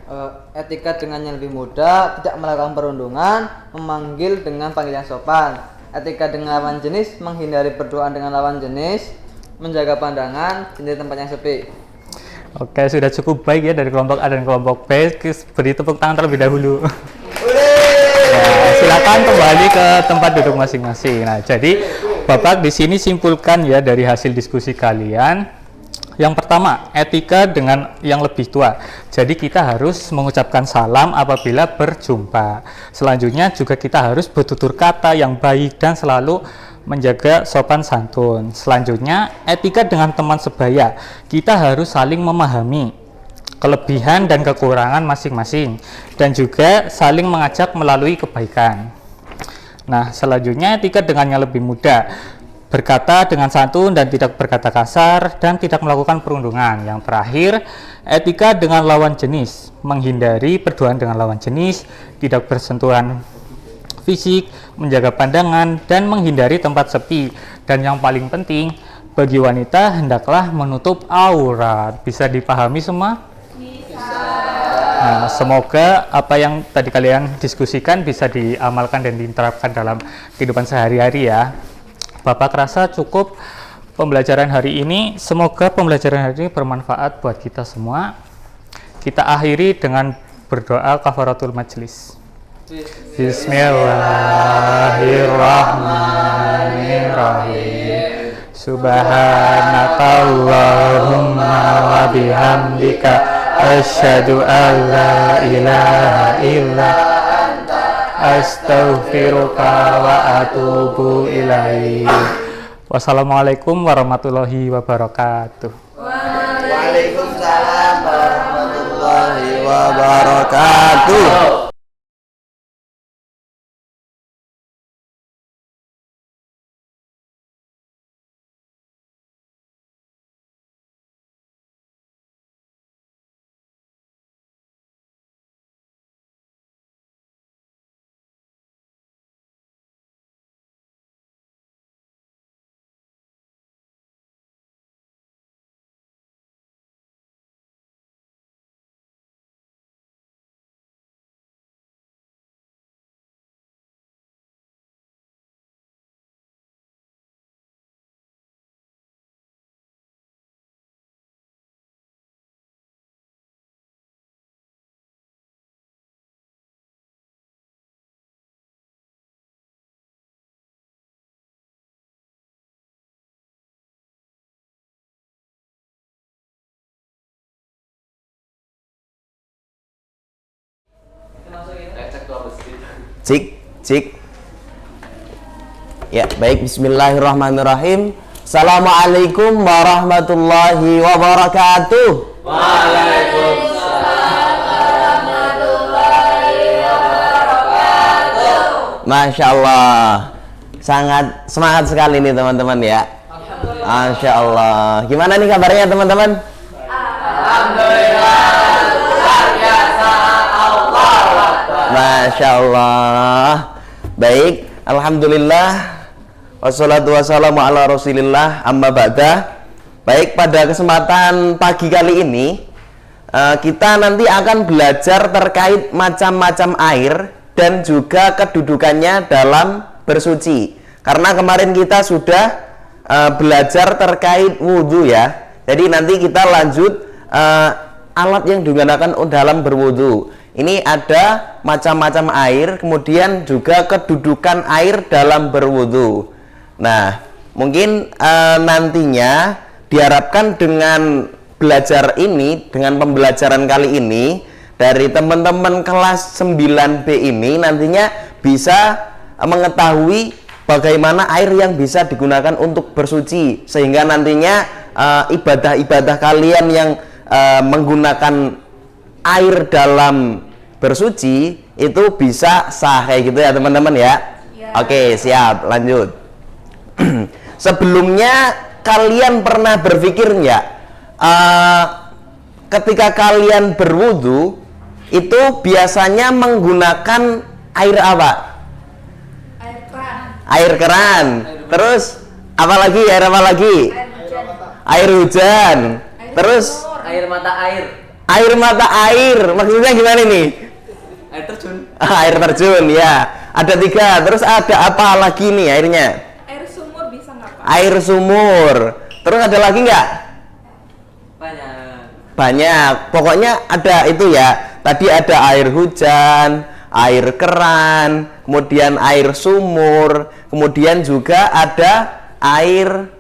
Etika dengan yang lebih muda, tidak melakukan perundungan, memanggil dengan panggilan sopan. Etika dengan lawan jenis, menghindari berduaan dengan lawan jenis, menjaga pandangan, hindari tempat yang sepi. Oke, sudah cukup baik ya dari kelompok A dan kelompok B. Beri tepuk tangan terlebih dahulu. Nah, silakan kembali ke tempat duduk masing-masing. Nah, jadi Bapak di sini simpulkan ya dari hasil diskusi kalian. Yang pertama, etika dengan yang lebih tua. Jadi kita harus mengucapkan salam apabila berjumpa. Selanjutnya juga kita harus bertutur kata yang baik dan selalu menjaga sopan santun. Selanjutnya, etika dengan teman sebaya. Kita harus saling memahami kelebihan dan kekurangan masing-masing dan juga saling mengajak melalui kebaikan. Nah, selanjutnya etika dengan yang lebih muda. Berkata dengan santun dan tidak berkata kasar dan tidak melakukan perundungan. Yang terakhir, etika dengan lawan jenis, menghindari berduaan dengan lawan jenis, tidak bersentuhan fisik, menjaga pandangan dan menghindari tempat sepi. Dan yang paling penting, bagi wanita hendaklah menutup aurat. Bisa dipahami semua? Nah, semoga apa yang tadi kalian diskusikan bisa diamalkan dan diterapkan dalam kehidupan sehari-hari ya. Bapak rasa cukup pembelajaran hari ini. Semoga pembelajaran hari ini bermanfaat buat kita semua. Kita akhiri dengan berdoa kafaratul majelis. Bismillahirrahmanirrahim. Subhanakallahumma wa bihamdika asyhadu an la ilaha illa astaghfiruka wa atubu ilaik. Wassalamualaikum warahmatullahi wabarakatuh. Waalaikumsalam warahmatullahi wabarakatuh. Cik, cik. Ya, baik. Bismillahirrahmanirrahim. Assalamualaikum warahmatullahi wabarakatuh. Waalaikumsalam warahmatullahi wabarakatuh. Masya Allah, sangat semangat sekali nih teman-teman ya. Masya Allah. Gimana nih kabarnya teman-teman? Alhamdulillah. Masya Allah. Baik, alhamdulillah. Wassalatu wassalamu ala rasulillah, amma ba'da. Baik, pada kesempatan pagi kali ini kita nanti akan belajar terkait macam-macam air dan juga kedudukannya dalam bersuci. Karena kemarin kita sudah belajar terkait wudhu ya. Jadi nanti kita lanjut alat yang digunakan dalam berwudhu. Ini ada macam-macam air, kemudian juga kedudukan air dalam berwudu. Nah, mungkin nantinya diharapkan dengan belajar ini, dengan pembelajaran kali ini, dari teman-teman kelas 9B ini nantinya bisa mengetahui bagaimana air yang bisa digunakan untuk bersuci. Sehingga nantinya ibadah-ibadah kalian yang menggunakan air dalam bersuci itu bisa sah kayak gitu ya teman-teman ya. Oke, siap, lanjut. Sebelumnya kalian pernah berpikir nggak ketika kalian berwudu itu biasanya menggunakan air apa? Air keran. Terus apa lagi? Air apa lagi? Air hujan. Terus Air mata air. air mata air. Maksudnya gimana nih? Air terjun. Air terjun ya. Ada 3. Terus ada apa lagi nih airnya? Air sumur bisa nggak Pak? Air sumur. Terus ada lagi nggak? Banyak. Banyak. Pokoknya ada itu ya. Tadi ada air hujan, air keran, kemudian air sumur, kemudian juga ada air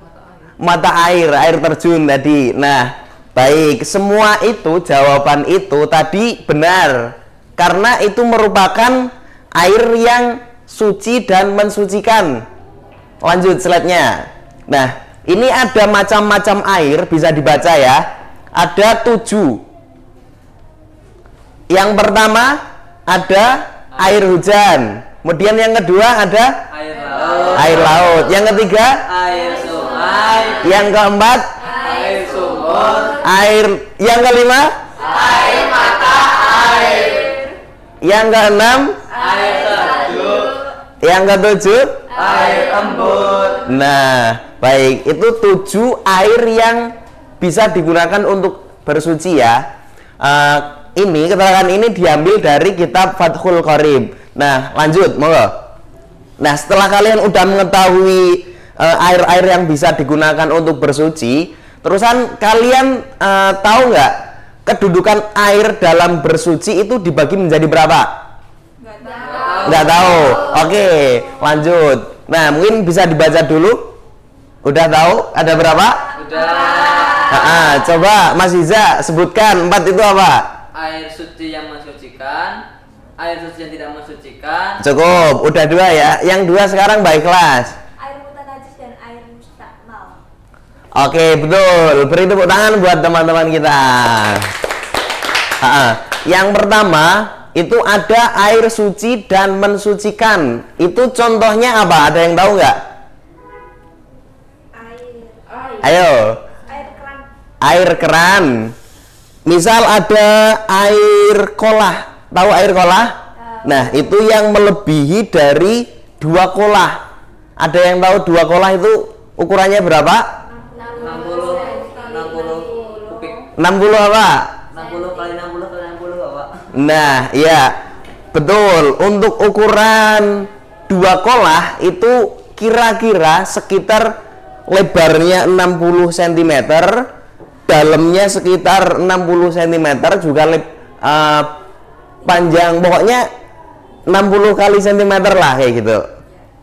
mata air, air terjun tadi. Nah, baik, semua itu jawaban itu tadi benar. Karena itu merupakan air yang suci dan mensucikan. Lanjut slide-nya. Nah, ini ada macam-macam air, bisa dibaca ya. Ada 7. Yang pertama ada air hujan. Kemudian yang kedua ada Air laut. air laut. Yang ketiga Air sungai. yang keempat Air sumur. air. Yang kelima Air mata air. yang keenam, Air terjun. yang ketujuh. Air embun. Nah, baik, itu 7 air yang bisa digunakan untuk bersuci ya. Ini keterangan ini diambil dari kitab Fathul Qorib. Nah, lanjut, monggo. Nah, setelah kalian udah mengetahui air-air yang bisa digunakan untuk bersuci, terusan kalian tahu nggak kedudukan air dalam bersuci itu dibagi menjadi berapa? Nggak tahu. Oke, lanjut. Nah, mungkin bisa dibaca dulu. Udah tahu ada berapa? Udah. Coba Mas Iza sebutkan 4 itu apa? Air suci yang mensucikan, air suci yang tidak mensucikan. Cukup, udah 2 ya. Yang 2 sekarang baik kelas. Air mutanajis dan air mustakmal. Oke, betul. Beri tepuk tangan buat teman-teman kita. Yang pertama itu ada air suci dan mensucikan. Itu contohnya apa? Ada yang tahu nggak? Ayo. Air keran. Air keran. Misal ada air kolah. Tahu air kolah? Nah, itu yang melebihi dari 2 kolah. Ada yang tahu 2 kolah itu ukurannya berapa? 60 kubik. 60 apa? 60 kali 60 kali 60 Bapak. Nah, iya. Betul. Untuk ukuran 2 kolah itu kira-kira sekitar lebarnya 60 cm, dalamnya sekitar 60 cm, juga panjang pokoknya 60 kali cm lah kayak gitu.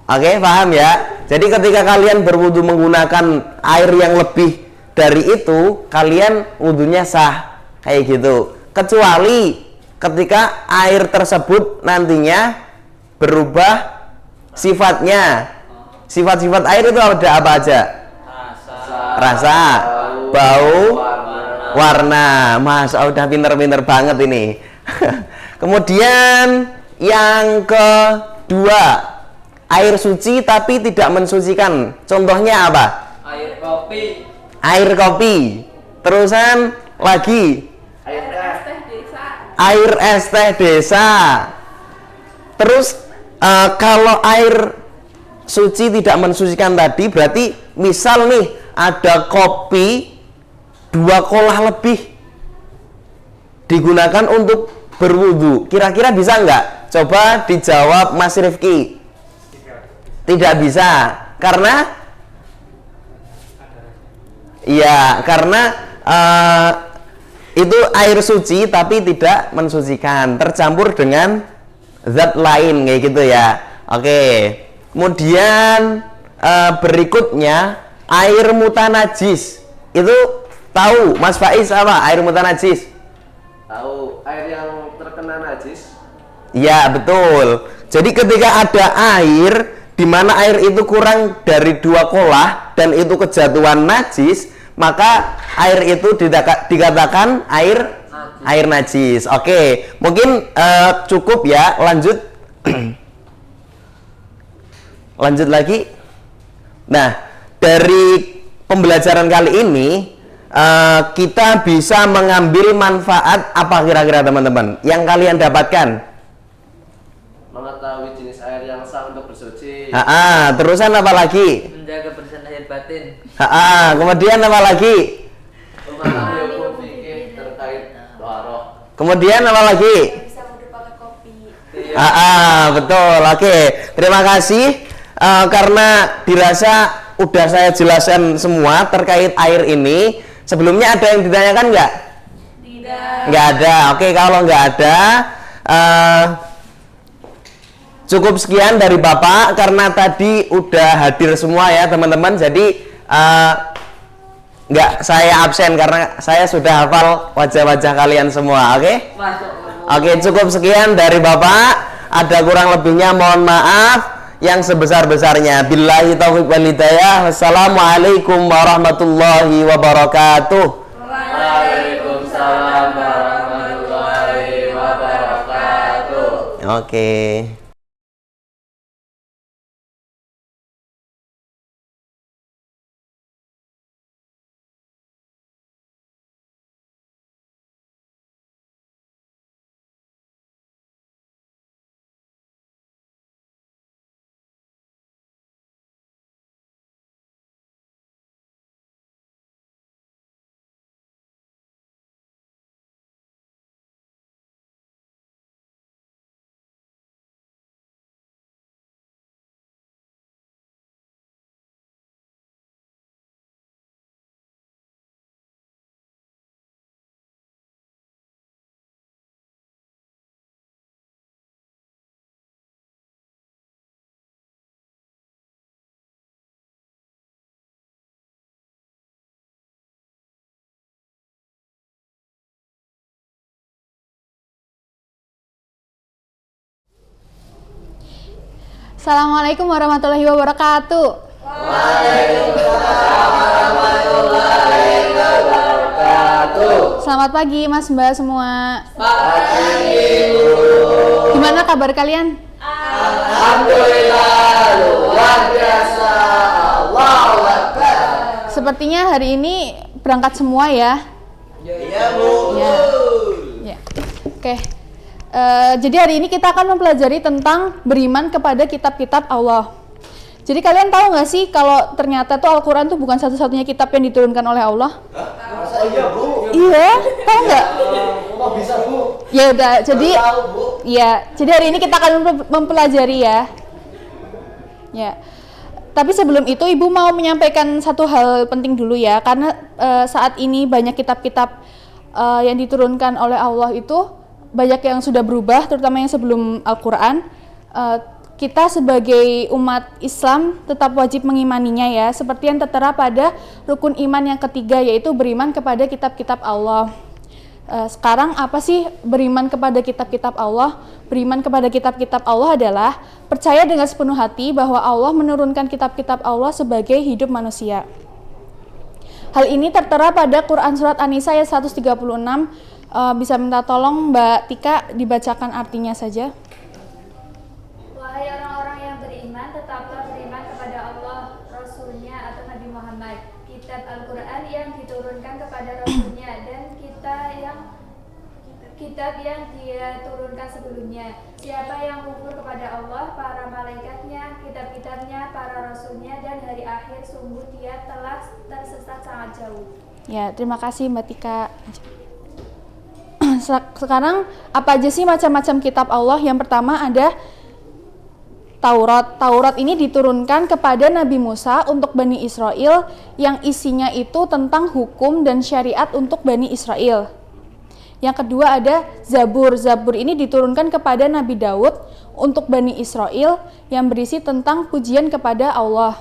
Oke, paham ya? Jadi ketika kalian berwudu menggunakan air yang lebih dari itu, kalian wudunya sah kayak gitu. Kecuali ketika air tersebut nantinya berubah sifatnya. Sifat-sifat air itu ada apa aja? Rasa, bau, warna. Mas, udah pinter-pinter banget ini. Kemudian yang kedua, air suci tapi tidak mensucikan. Contohnya apa? Air kopi. Air kopi. Terusan lagi air es teh desa. Terus kalau air suci tidak mensucikan tadi, berarti misal nih ada kopi 2 kolah lebih digunakan untuk berwudu, kira-kira bisa nggak? Coba dijawab Mas Rifki. Tidak bisa, karena iya, karena itu air suci tapi tidak mensucikan, tercampur dengan zat lain kayak gitu ya. Oke. Kemudian berikutnya air mutanajis. Itu tahu Mas Faiz apa air mutanajis? Tahu, air yang terkena najis. Ya, betul. Jadi ketika ada air di mana air itu kurang dari 2 kolah dan itu kejatuhan najis, maka air itu dikatakan air najis. Oke, mungkin cukup ya. Lanjut. Lanjut lagi. Nah, dari pembelajaran kali ini kita bisa mengambil manfaat apa kira-kira teman-teman yang kalian dapatkan? Mengetahui jenis air yang sah untuk bersuci. Terusan apa lagi? Menjaga kebersihan lahir batin. Kemudian apa lagi? Kemudian apa lagi? Bisa wudhu pakai kopi. Betul. Oke. Terima kasih. Karena dirasa udah saya jelaskan semua terkait air ini. Sebelumnya ada yang ditanyakan nggak? Tidak. Nggak ada. Oke, kalau nggak ada, cukup sekian dari Bapak karena tadi udah hadir semua ya teman-teman. Jadi nggak saya absen karena saya sudah hafal wajah-wajah kalian semua. Oke? Oke, cukup sekian dari Bapak. Ada kurang lebihnya mohon maaf yang sebesar-besarnya. Billahi taufiq wal hidayah. Wassalamualaikum warahmatullahi wabarakatuh. Waalaikumsalam warahmatullahi wabarakatuh. Oke. Assalamualaikum warahmatullahi wabarakatuh. Selamat pagi Mas Mbak semua. Gimana kabar kalian? Alhamdulillah luar biasa. Allahu Akbar. Sepertinya hari ini berangkat semua ya. Iya, Bu. Ya. Ya. Oke. Jadi hari ini kita akan mempelajari tentang beriman kepada kitab-kitab Allah. Jadi kalian tahu nggak sih kalau ternyata tuh Al-Quran tuh bukan satu-satunya kitab yang diturunkan oleh Allah? Iya, Bu. Iya, tahu nggak? Kok bisa, Bu? Ya udah, jadi jadi hari ini kita akan mempelajari ya. Ya. Tapi sebelum itu Ibu mau menyampaikan satu hal penting dulu ya, karena saat ini banyak kitab-kitab yang diturunkan oleh Allah itu banyak yang sudah berubah, terutama yang sebelum Al-Quran. Kita sebagai umat Islam tetap wajib mengimaninya ya, seperti yang tertera pada rukun iman yang ketiga, yaitu beriman kepada kitab-kitab Allah. Sekarang apa sih beriman kepada kitab-kitab Allah? Beriman kepada kitab-kitab Allah adalah percaya dengan sepenuh hati bahwa Allah menurunkan kitab-kitab Allah sebagai hidup manusia. Hal ini tertera pada Quran Surat An-Nisa ayat 136. Bisa minta tolong Mbak Tika dibacakan artinya saja. Wahai orang-orang yang beriman, tetaplah beriman kepada Allah, Rasul-Nya atau Nabi Muhammad, kitab Al-Quran yang diturunkan kepada Rasul-Nya, dan kitab yang dia turunkan sebelumnya. Siapa yang kufur kepada Allah, para malaikatnya, kitab-kitabnya, para Rasul-Nya, dan hari akhir, sungguh dia telah tersesat sangat jauh. Ya, terima kasih Mbak Tika. Sekarang apa aja sih macam-macam kitab Allah? Yang pertama ada Taurat. Taurat ini diturunkan kepada Nabi Musa untuk Bani Israel, yang isinya itu tentang hukum dan syariat untuk Bani Israel. Yang kedua ada Zabur. Zabur ini diturunkan kepada Nabi Daud untuk Bani Israel, yang berisi tentang pujian kepada Allah.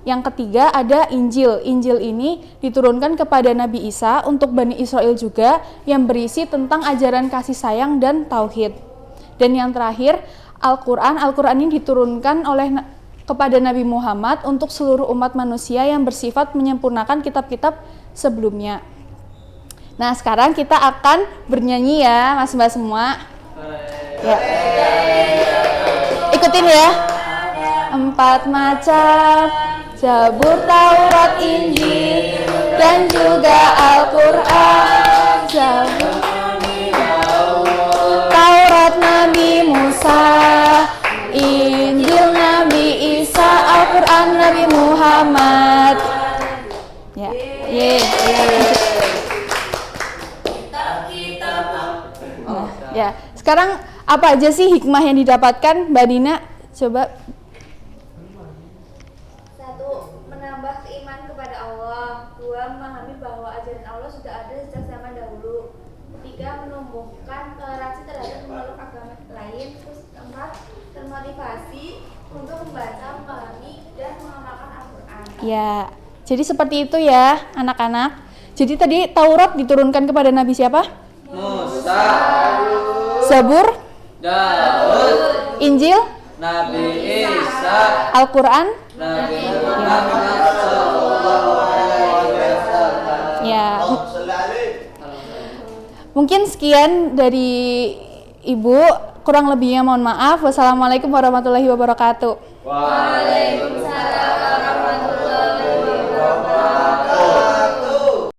Yang ketiga ada Injil. Injil ini diturunkan kepada Nabi Isa untuk Bani Israel juga, yang berisi tentang ajaran kasih sayang dan tauhid. Dan yang terakhir Al-Quran. Al-Quran ini diturunkan kepada Nabi Muhammad untuk seluruh umat manusia, yang bersifat menyempurnakan kitab-kitab sebelumnya. Nah, sekarang kita akan bernyanyi ya Mas Mbak semua. Ya. Ikutin ya. 4 macam Zabur, Taurat, Injil, dan juga Al-Quran. Zabur Taurat Nabi Musa, Injil Nabi Isa, Al-Quran Nabi Muhammad. Sekarang apa aja sih hikmah yang didapatkan, Mbak Dina? Coba. 1. Menambah keimanan kepada Allah. 2. Memahami bahwa ajaran Allah sudah ada sejak zaman dahulu. 3. Menumbuhkan toleransi terhadap pemeluk agama lain. Terus 4. Termotivasi untuk membaca, memahami, dan mengamalkan Al-Quran. Ya, jadi seperti itu ya anak-anak. Jadi tadi Taurat diturunkan kepada Nabi siapa? Musa, Zabur, Daud, Injil, Nabi Isa, Al-Quran. Nabi Muhammad sallallahu alaihi wasallam. Ya, mungkin sekian dari Ibu. Kurang lebihnya mohon maaf. Wassalamualaikum warahmatullahi wabarakatuh. Waalaikumsalam warahmatullahi wabarakatuh.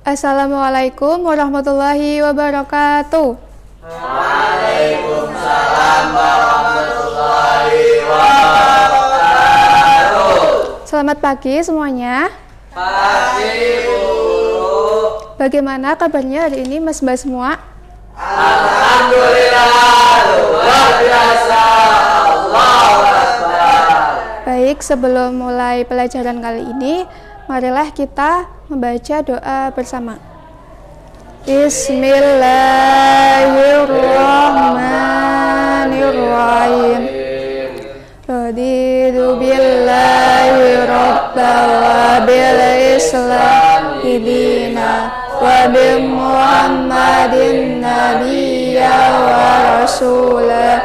Assalamualaikum warahmatullahi wabarakatuh. Waalaikumsalam warahmatullahi wabarakatuh. Selamat pagi semuanya. Pagi Bu. Bagaimana kabarnya hari ini Mas Mbak semua? Alhamdulillah luar biasa. Allahu Akbar. Baik, sebelum mulai pelajaran kali ini, marilah kita membaca doa bersama. Bismillahirrahmanirrahim. Raditu billahi rabba wa bil islam dina wa bi muhammadin nabiyya wa rasula.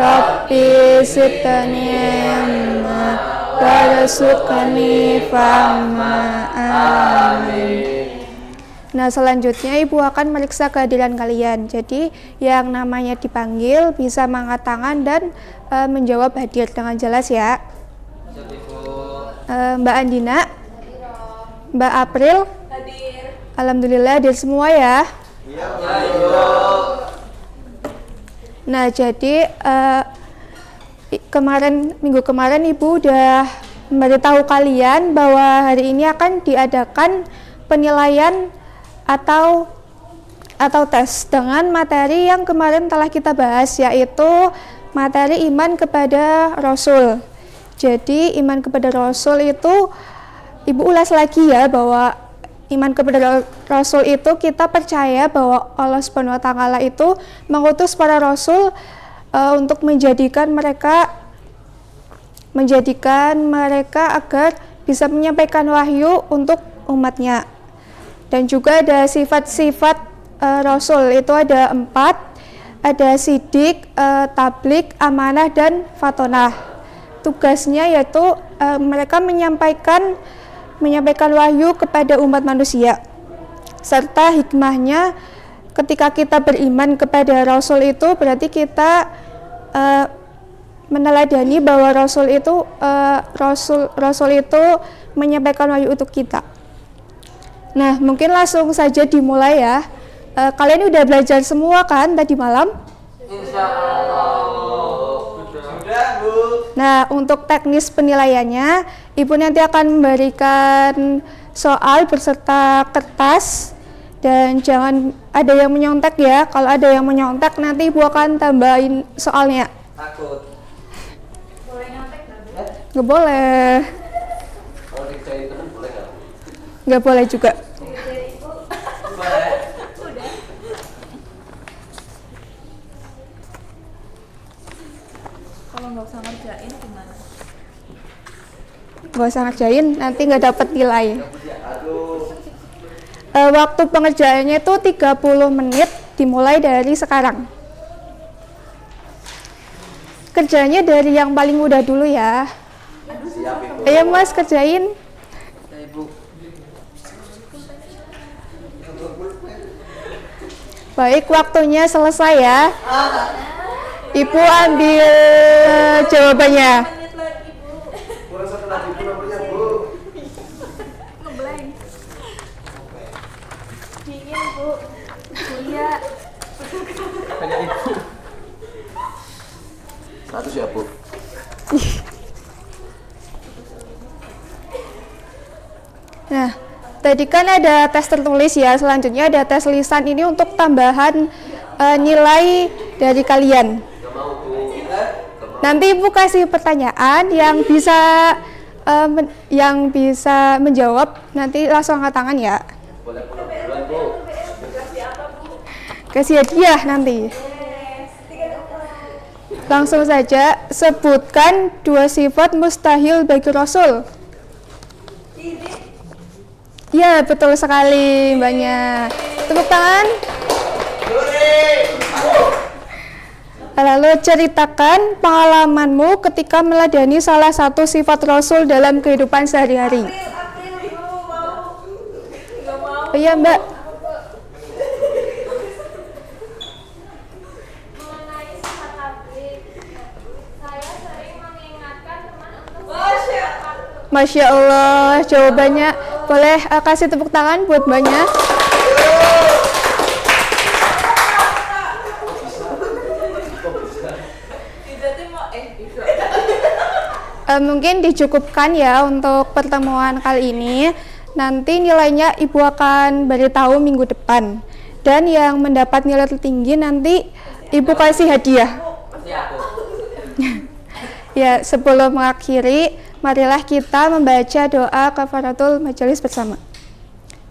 Rabbi zidni ilma warzuqni fahma. Amin. Nah, selanjutnya Ibu akan meriksa kehadiran kalian. Jadi yang namanya dipanggil bisa mengangkat tangan dan menjawab hadir dengan jelas ya. Mbak Andina, Mbak April, Hadir. alhamdulillah hadir semua ya. Nah, jadi minggu kemarin Ibu udah memberitahu kalian bahwa hari ini akan diadakan penilaian atau tes dengan materi yang kemarin telah kita bahas, yaitu materi iman kepada Rasul. Jadi iman kepada Rasul itu Ibu ulas lagi ya, bahwa iman kepada Rasul itu kita percaya bahwa Allah Subhanahu wa Ta'ala itu mengutus para Rasul untuk menjadikan mereka agar bisa menyampaikan wahyu untuk umatnya. Dan juga ada sifat-sifat Rasul, itu ada 4, ada sidik, tablik, amanah, dan fatonah. Tugasnya yaitu mereka menyampaikan wahyu kepada umat manusia. Serta hikmahnya, ketika kita beriman kepada Rasul itu berarti kita meneladani bahwa Rasul itu menyampaikan wahyu untuk kita. Nah, mungkin langsung saja dimulai ya. Kalian udah belajar semua kan tadi malam? Insyaallah. Sudah, Bu. Nah, untuk teknis penilaiannya, Ibu nanti akan memberikan soal beserta kertas dan jangan ada yang menyontek ya. Kalau ada yang menyontek nanti Ibu akan tambahin soalnya. Takut. Boleh nyontek nggak, Bu? Nggak boleh. Kalau dikerjain teman boleh nggak? Nggak boleh juga. Dari Ibu. Boleh. Udah. kalau nggak usah ngerjain gimana? Nggak usah ngerjain, nanti nggak dapat nilai. Waktu pengerjaannya itu 30 menit dimulai dari sekarang. Kerjanya dari yang paling mudah dulu ya. Ayo Mas kerjain. Baik, waktunya selesai ya. Ibu ambil jawabannya. Dingin Bu. Iya. 100 ya, Bu. Nah, tadi kan ada tes tertulis ya, selanjutnya ada tes lisan ini untuk tambahan nilai dari kalian. Nanti Ibu kasih pertanyaan yang bisa menjawab, nanti langsung angkat tangan ya. Kasih hadiah nanti. Langsung saja, sebutkan 2 sifat mustahil bagi Rasul. Ya, betul sekali Mbaknya. Tepuk tangan. Lalu ceritakan pengalamanmu ketika meladani salah satu sifat Rasul dalam kehidupan sehari-hari. Oh iya Mbak. Mengenai sifat tablik, saya sering mengingatkan teman untuk Masya Allah, jawabannya boleh kasih tepuk tangan buat Mbaknya. Mungkin dicukupkan ya untuk pertemuan kali ini. Nanti nilainya Ibu akan beritahu minggu depan. Dan yang mendapat nilai tertinggi nanti Ibu kasih hadiah. Ya, sebelum mengakhiri, marilah kita membaca doa kafaratul majelis bersama.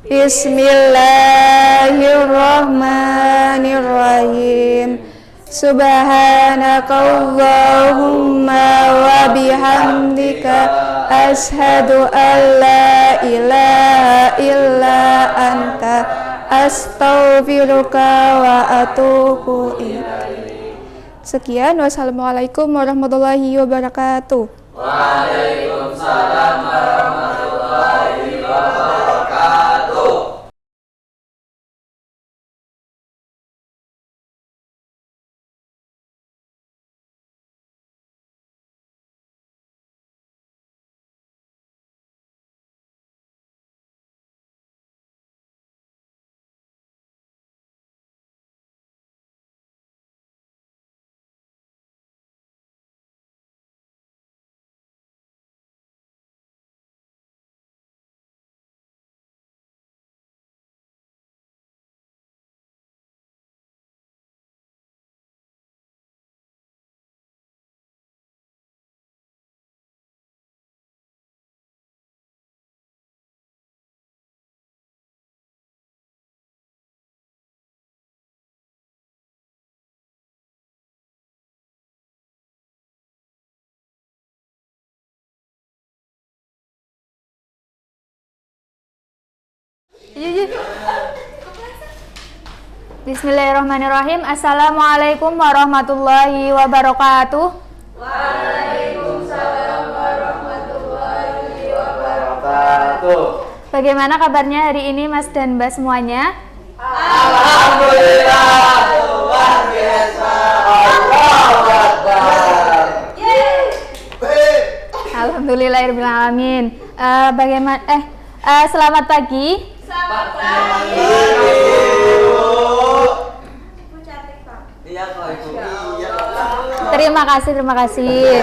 Bismillahirrahmanirrahim. Subhanakallahumma wa bihamdika ashhadu an la ilaha illa anta astaghfiruka wa atubu ilaik. Sekian, wassalamualaikum warahmatullahi wabarakatuh. Waalaikumsalam warahmatullahi wabarakatuh. Bismillahirrahmanirrahim. Assalamualaikum warahmatullahi wabarakatuh. Waalaikumsalam warahmatullahi wabarakatuh. Bagaimana kabarnya hari ini Mas dan Mbak semuanya? Alhamdulillah, luar biasa. Allahu Akbar. Alhamdulillahirabbil alamin. Selamat pagi. Selamat pagi. Ibu cantik Pak. Iya kok Ibu. Terima kasih.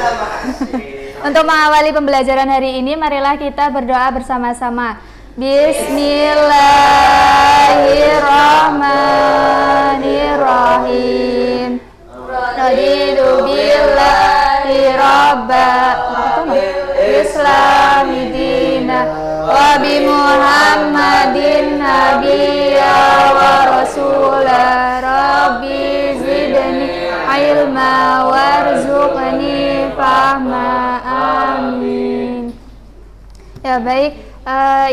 Untuk mengawali pembelajaran hari ini, marilah kita berdoa bersama-sama. Bismillahirrahmanirrahim. Raditu billahi rabba islami dina wa bi Muhammadin nabiyya wa rasulah. Rabbi zidni ilma warzuqni fahma. Amin. Ya baik,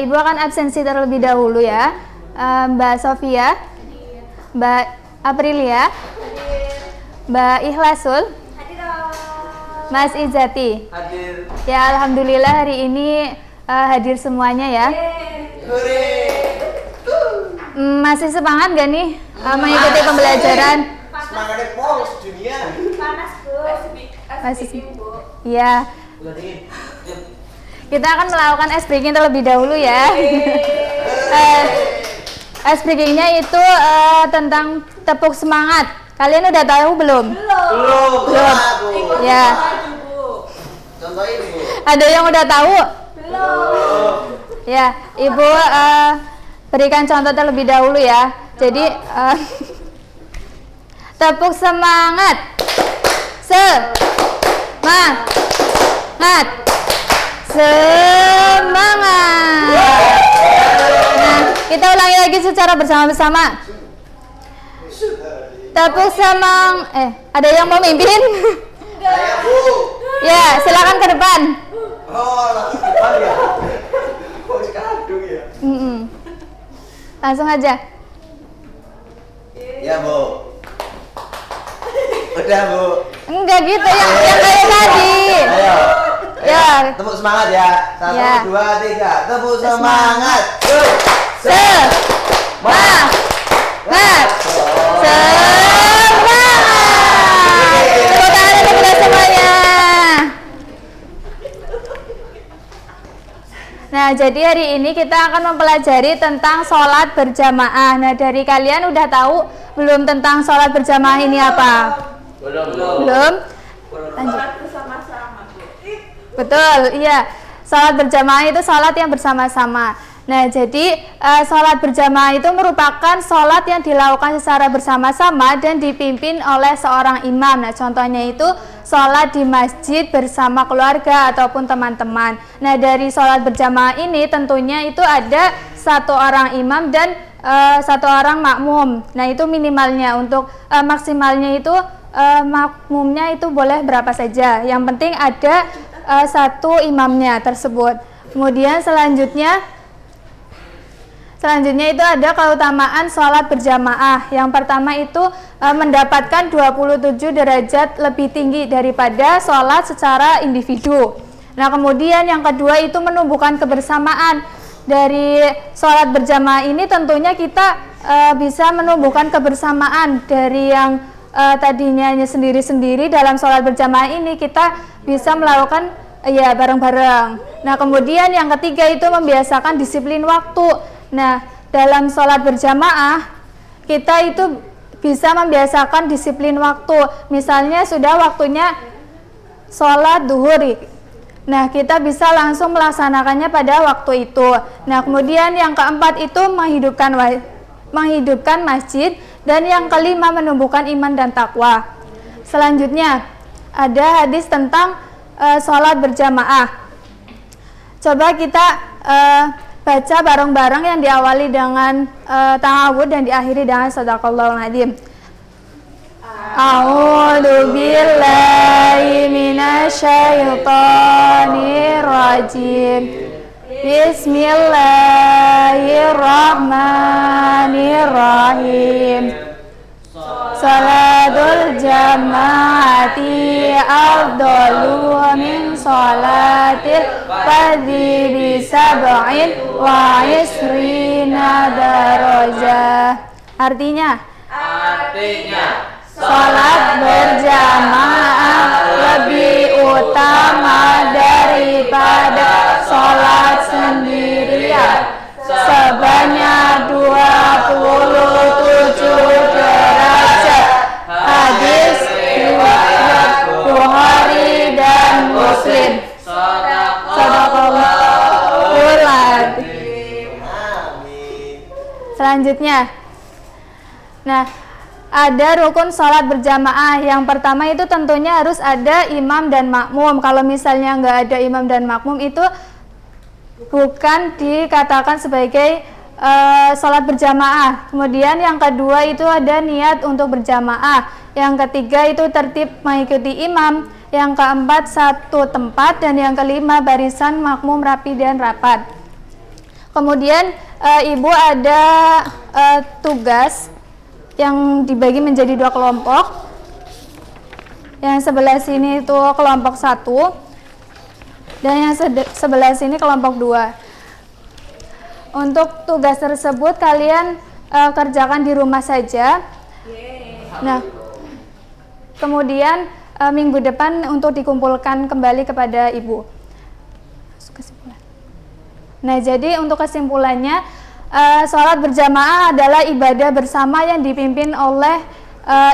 Ibu akan absensi terlebih dahulu ya. Mbak Sofia, Mbak Aprilia, Mbak Ikhlasul, Mas Izati. Hadir. Ya, alhamdulillah hari ini hadir semuanya ya. Masih semangat gak nih mengikuti pembelajaran? Semangatnya polos dunia. Panas, Bu. Masih. Ya. Kita akan melakukan ice breaking terlebih dahulu ya. Ice breakingnya itu tentang tepuk semangat. Kalian udah tahu belum? Belum. Ya. Contohin, Bu. Ada yang udah tahu? Belum. Ya, Ibu berikan contoh terlebih dahulu ya. Jadi tepuk semangat. Semangat. Semangat. Nah, kita ulangi lagi secara bersama-sama. Tepuk semangat. Ada yang mau mimpin? Saya, Bu. Ya, silakan ke depan. Oh, langsung depan ya. Oh, sekadung ya. Langsung aja. Ya, Bu. Udah, Bu. Enggak gitu, yang kayak tadi. Ayo. Ya. Tepuk semangat ya. 1, Ya. 2, 3. Tepuk semangat. Semangat. Tepuk tangan untuk kita semuanya. Nah, jadi hari ini kita akan mempelajari tentang sholat berjamaah. Nah, dari kalian udah tahu belum tentang sholat berjamaah ini apa? Belum? Lanjut. Betul, iya. Sholat berjamaah itu sholat yang bersama-sama. Nah, jadi sholat berjamaah itu merupakan sholat yang dilakukan secara bersama-sama dan dipimpin oleh seorang imam. Nah, contohnya itu sholat di masjid bersama keluarga ataupun teman-teman. Nah, dari sholat berjamaah ini tentunya itu ada satu orang imam dan satu orang makmum. Nah, itu minimalnya. Untuk maksimalnya itu makmumnya itu boleh berapa saja. Yang penting ada satu imamnya tersebut. Kemudian selanjutnya itu ada keutamaan sholat berjamaah. Yang pertama itu mendapatkan 27 derajat lebih tinggi daripada sholat secara individu. Nah, kemudian yang kedua itu menumbuhkan kebersamaan. Dari sholat berjamaah ini tentunya kita bisa menumbuhkan kebersamaan. Dari yang tadinya hanya sendiri-sendiri, dalam sholat berjamaah ini kita bisa melakukan ya bareng-bareng. Nah, kemudian yang ketiga itu membiasakan disiplin waktu. Nah, dalam sholat berjamaah kita itu bisa membiasakan disiplin waktu. Misalnya sudah waktunya sholat duhur, nah kita bisa langsung melaksanakannya pada waktu itu. Nah, kemudian yang keempat itu menghidupkan masjid, dan yang kelima menumbuhkan iman dan takwa. Selanjutnya ada hadis tentang sholat berjamaah. Coba kita baca bareng-bareng yang diawali dengan ta'awud dan diakhiri dengan shadaqallahul adzim. A'udzu billahi minasyaitonir rajim. Bismillahirrahmanirrahim. Salatul jamaati afdalu min salatil fardhi bi sab'in wa isrina darajah. Artinya salat berjamaah lebih utama daripada salat sendirian sebanyak 27 derajat. Hadis riwayat Bukhari dan Muslim. Shadaqallahul adzim. Selanjutnya, nah, ada rukun sholat berjamaah. Yang pertama itu tentunya harus ada imam dan makmum. Kalau misalnya nggak ada imam dan makmum itu bukan dikatakan sebagai sholat berjamaah. Kemudian yang kedua itu ada niat untuk berjamaah. Yang ketiga itu tertib mengikuti imam. Yang keempat satu tempat. Dan yang kelima barisan makmum rapi dan rapat. Kemudian ibu ada tugas yang dibagi menjadi 2 kelompok. Yang sebelah sini itu kelompok 1 dan yang sebelah sini kelompok 2. Untuk tugas tersebut kalian kerjakan di rumah saja. Nah, kemudian minggu depan untuk dikumpulkan kembali kepada ibu. Nah, jadi untuk kesimpulannya, sholat berjamaah adalah ibadah bersama yang dipimpin oleh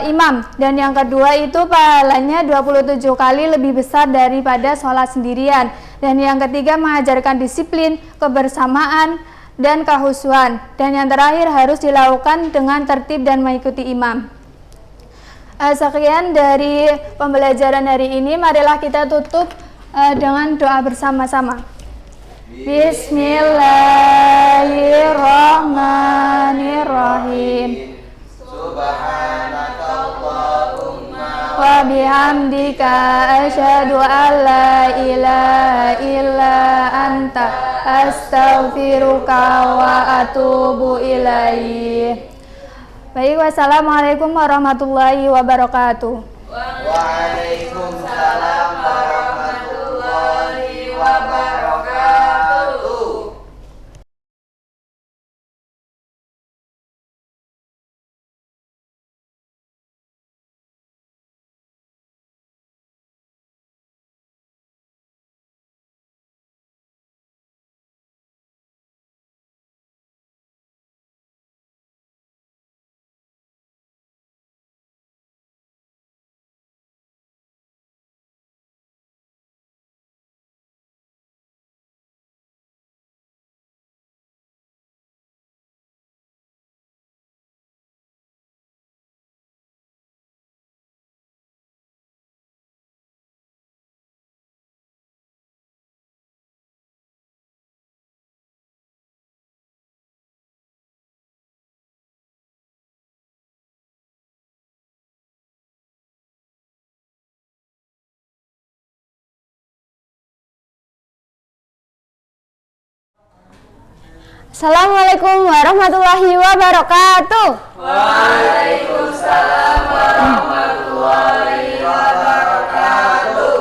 imam. Dan yang kedua itu pahalanya 27 kali lebih besar daripada sholat sendirian. Dan yang ketiga mengajarkan disiplin, kebersamaan, dan kehusuan. Dan yang terakhir harus dilakukan dengan tertib dan mengikuti imam. Sekian dari pembelajaran hari ini. Marilah kita tutup dengan doa bersama-sama. Bismillahirrahmanirrahim. Subhanakallahumma wa bihamdika asyhadu an la ilaha illa anta astaghfiruka wa atubu ilaih. Baik, wassalamualaikum warahmatullahi wabarakatuh. Waalaikumsalam warahmatullahi wabarakatuh. Assalamualaikum warahmatullahi wabarakatuh. Waalaikumsalam warahmatullahi wabarakatuh.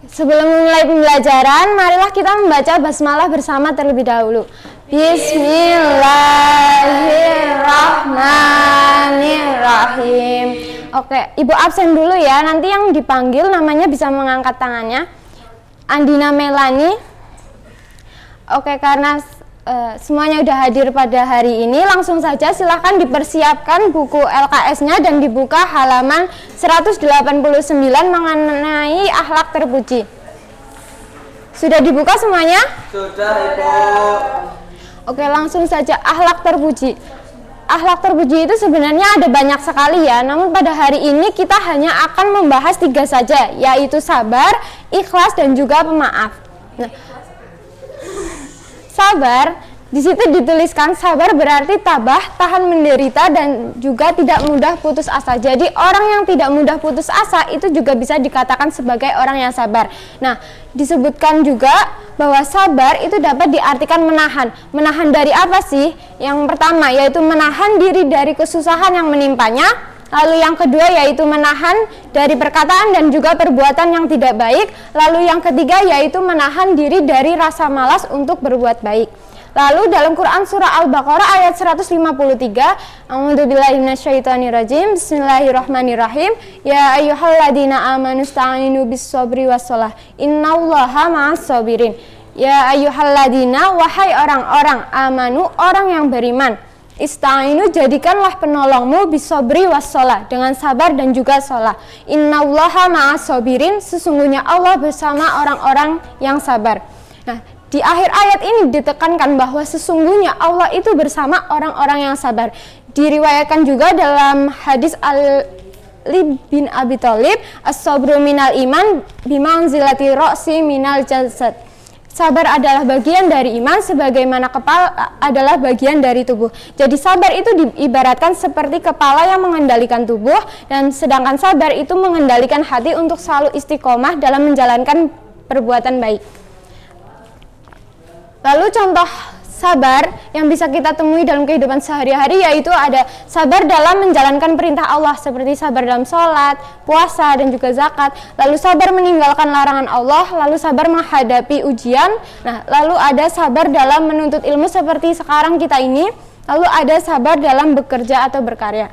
Sebelum memulai pembelajaran, marilah kita membaca basmalah bersama terlebih dahulu. Bismillahirrahmanirrahim. Oke, Ibu absen dulu ya. Nanti yang dipanggil namanya bisa mengangkat tangannya. Andina Melani. Oke, karena semuanya udah hadir pada hari ini, langsung saja silahkan dipersiapkan buku LKS-nya dan dibuka halaman 189 mengenai akhlak terpuji. Sudah dibuka semuanya? Sudah, Ibu. Oke, langsung saja akhlak terpuji. Akhlak terpuji itu sebenarnya ada banyak sekali ya, namun pada hari ini kita hanya akan membahas 3 saja, yaitu sabar, ikhlas, dan juga pemaaf. Nah, sabar, di situ dituliskan sabar berarti tabah, tahan menderita, dan juga tidak mudah putus asa. Jadi orang yang tidak mudah putus asa itu juga bisa dikatakan sebagai orang yang sabar. Nah, disebutkan juga bahwa sabar itu dapat diartikan menahan. Menahan dari apa sih? Yang pertama yaitu menahan diri dari kesusahan yang menimpanya. Lalu yang kedua yaitu menahan dari perkataan dan juga perbuatan yang tidak baik. Lalu yang ketiga yaitu menahan diri dari rasa malas untuk berbuat baik. Lalu dalam Quran surah Al-Baqarah ayat 153, A'udzubillahi minasyaitonirrajim, Bismillahirrahmanirrahim. Ya ayyuhalladzina amanu sta'inu bis-sabri was-shalah. Innallaha ma'as-sabirin. Ya ayyuhalladzina, wahai orang-orang amanu, orang yang beriman. Ista'inu, jadikanlah penolongmu bisobri wassalah, dengan sabar dan juga sholat. Innallaha ma'as-sabirin, sesungguhnya Allah bersama orang-orang yang sabar. Nah, di akhir ayat ini ditekankan bahwa sesungguhnya Allah itu bersama orang-orang yang sabar. Diriwayatkan juga dalam hadis Ali bin Abi Thalib, as-sabru minal iman bimanzilati ra'si minal jasad. sabar adalah bagian dari iman sebagaimana kepala adalah bagian dari tubuh. Jadi sabar itu diibaratkan seperti kepala yang mengendalikan tubuh, dan sedangkan sabar itu mengendalikan hati untuk selalu istiqomah dalam menjalankan perbuatan baik. Lalu contoh sabar yang bisa kita temui dalam kehidupan sehari-hari yaitu ada sabar dalam menjalankan perintah Allah seperti sabar dalam sholat, puasa, dan juga zakat. Lalu sabar meninggalkan larangan Allah, lalu sabar menghadapi ujian. Nah, lalu ada sabar dalam menuntut ilmu seperti sekarang kita ini. Lalu ada sabar dalam bekerja atau berkarya.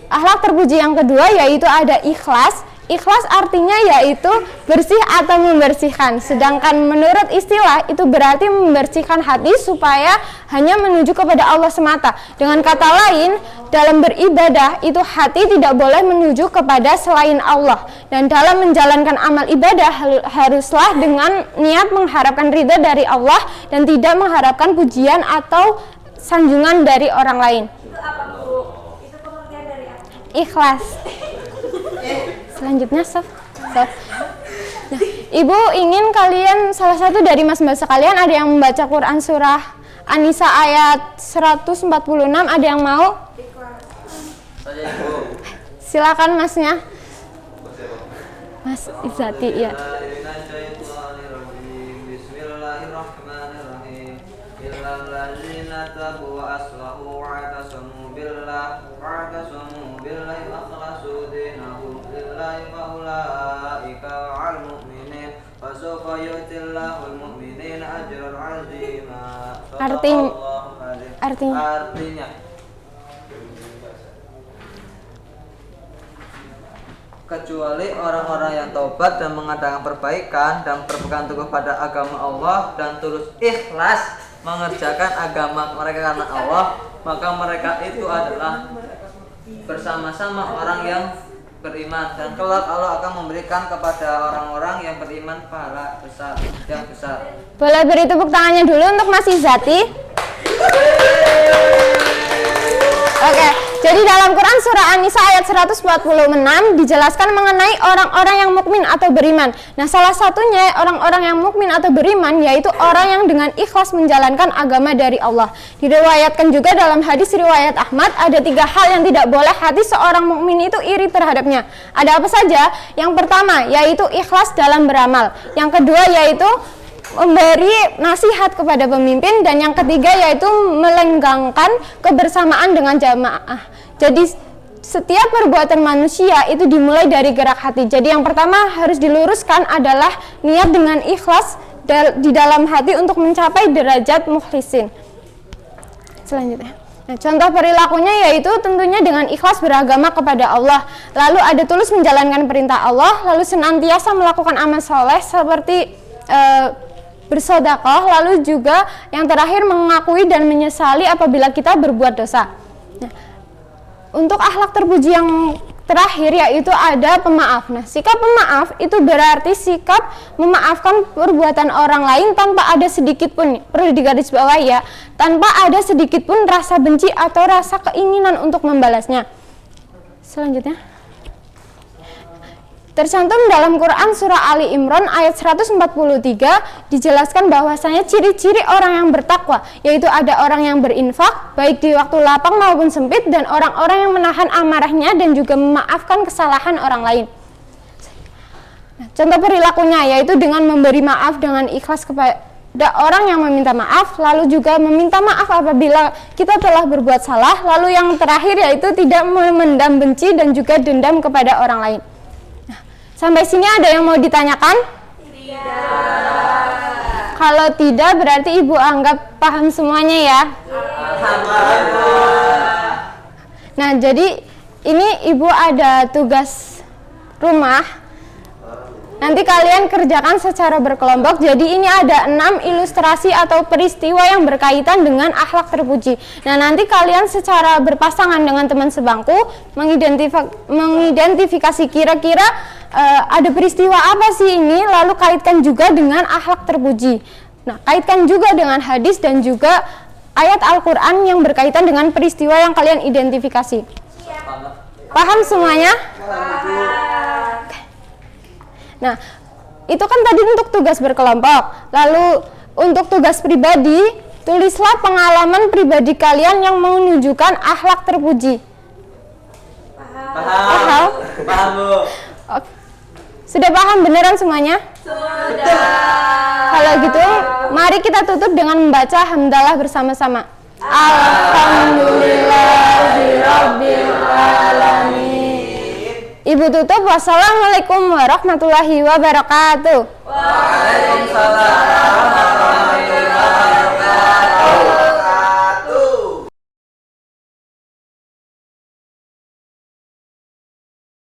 Akhlak terpuji yang kedua yaitu ada ikhlas. Ikhlas artinya yaitu bersih atau membersihkan. Sedangkan menurut istilah itu berarti membersihkan hati supaya hanya menuju kepada Allah semata. Dengan kata lain, dalam beribadah itu hati tidak boleh menuju kepada selain Allah. Dan dalam menjalankan amal ibadah haruslah dengan niat mengharapkan ridha dari Allah dan tidak mengharapkan pujian atau sanjungan dari orang lain. Itu apa, Bu? Itu pengertian dari apa? Ikhlas. Selanjutnya, Sof. Nah, Ibu ingin kalian, salah satu dari mas-mas sekalian ada yang membaca Quran surah An-Nisa ayat 146, ada yang mau? Silakan masnya. Mas Izati, ya. Artinya kecuali orang-orang yang taubat dan mengadakan perbaikan dan berpegang teguh pada agama Allah dan tulus ikhlas mengerjakan agama mereka karena Allah, maka mereka itu adalah bersama-sama orang yang beriman, dan kelak Allah akan memberikan kepada orang-orang yang beriman pahala besar yang besar. Boleh beri tepuk tangannya dulu untuk Mas Izati. Oke, jadi dalam Quran surah An-Nisa ayat 146 dijelaskan mengenai orang-orang yang mukmin atau beriman. Nah, salah satunya orang-orang yang mukmin atau beriman yaitu orang yang dengan ikhlas menjalankan agama dari Allah. Diriwayatkan juga dalam hadis riwayat Ahmad ada 3 hal yang tidak boleh hati seorang mukmin itu iri terhadapnya. Ada apa saja? Yang pertama yaitu ikhlas dalam beramal. Yang kedua yaitu memberi nasihat kepada pemimpin, dan yang ketiga yaitu melenggangkan kebersamaan dengan jamaah. Jadi setiap perbuatan manusia itu dimulai dari gerak hati. Jadi yang pertama harus diluruskan adalah niat dengan ikhlas di dalam hati untuk mencapai derajat mukhlisin. Selanjutnya, nah, contoh perilakunya yaitu tentunya dengan ikhlas beragama kepada Allah, lalu ada tulus menjalankan perintah Allah, lalu senantiasa melakukan amal soleh seperti bersedekah, lalu juga yang terakhir mengakui dan menyesali apabila kita berbuat dosa. Nah, untuk akhlak terpuji yang terakhir yaitu ada pemaaf. Nah, sikap pemaaf itu berarti sikap memaafkan perbuatan orang lain tanpa ada sedikit pun, perlu digarisbawahi ya, tanpa ada sedikit pun rasa benci atau rasa keinginan untuk membalasnya. Selanjutnya, tercantum dalam Quran surah Ali Imran ayat 143 dijelaskan bahwasanya ciri-ciri orang yang bertakwa yaitu ada orang yang berinfak baik di waktu lapang maupun sempit, dan orang-orang yang menahan amarahnya dan juga memaafkan kesalahan orang lain. Nah, contoh perilakunya yaitu dengan memberi maaf dengan ikhlas kepada orang yang meminta maaf, lalu juga meminta maaf apabila kita telah berbuat salah, lalu yang terakhir yaitu tidak memendam benci dan juga dendam kepada orang lain. Sampai sini ada yang mau ditanyakan? Tidak. Kalau tidak berarti Ibu anggap paham semuanya ya? Nah, jadi ini Ibu ada tugas rumah. Nanti kalian kerjakan secara berkelompok. Jadi ini ada 6 ilustrasi atau peristiwa yang berkaitan dengan akhlak terpuji. Nah, nanti kalian secara berpasangan dengan teman sebangku mengidentifikasi kira-kira ada peristiwa apa sih ini, lalu kaitkan juga dengan akhlak terpuji. Nah, kaitkan juga dengan hadis dan juga ayat Al-Quran yang berkaitan dengan peristiwa yang kalian identifikasi. Paham semuanya? Nah, itu kan tadi untuk tugas berkelompok. Lalu untuk tugas pribadi, tulislah pengalaman pribadi kalian yang menunjukkan akhlak terpuji. Paham? Paham, Bu. Oke. Sudah paham beneran semuanya? Sudah. Kalau gitu, mari kita tutup dengan membaca hamdalah bersama-sama. Alhamdulillahirabbil alamin. Ibu tutup. Wassalamualaikum warahmatullahi wabarakatuh. Waalaikumsalam.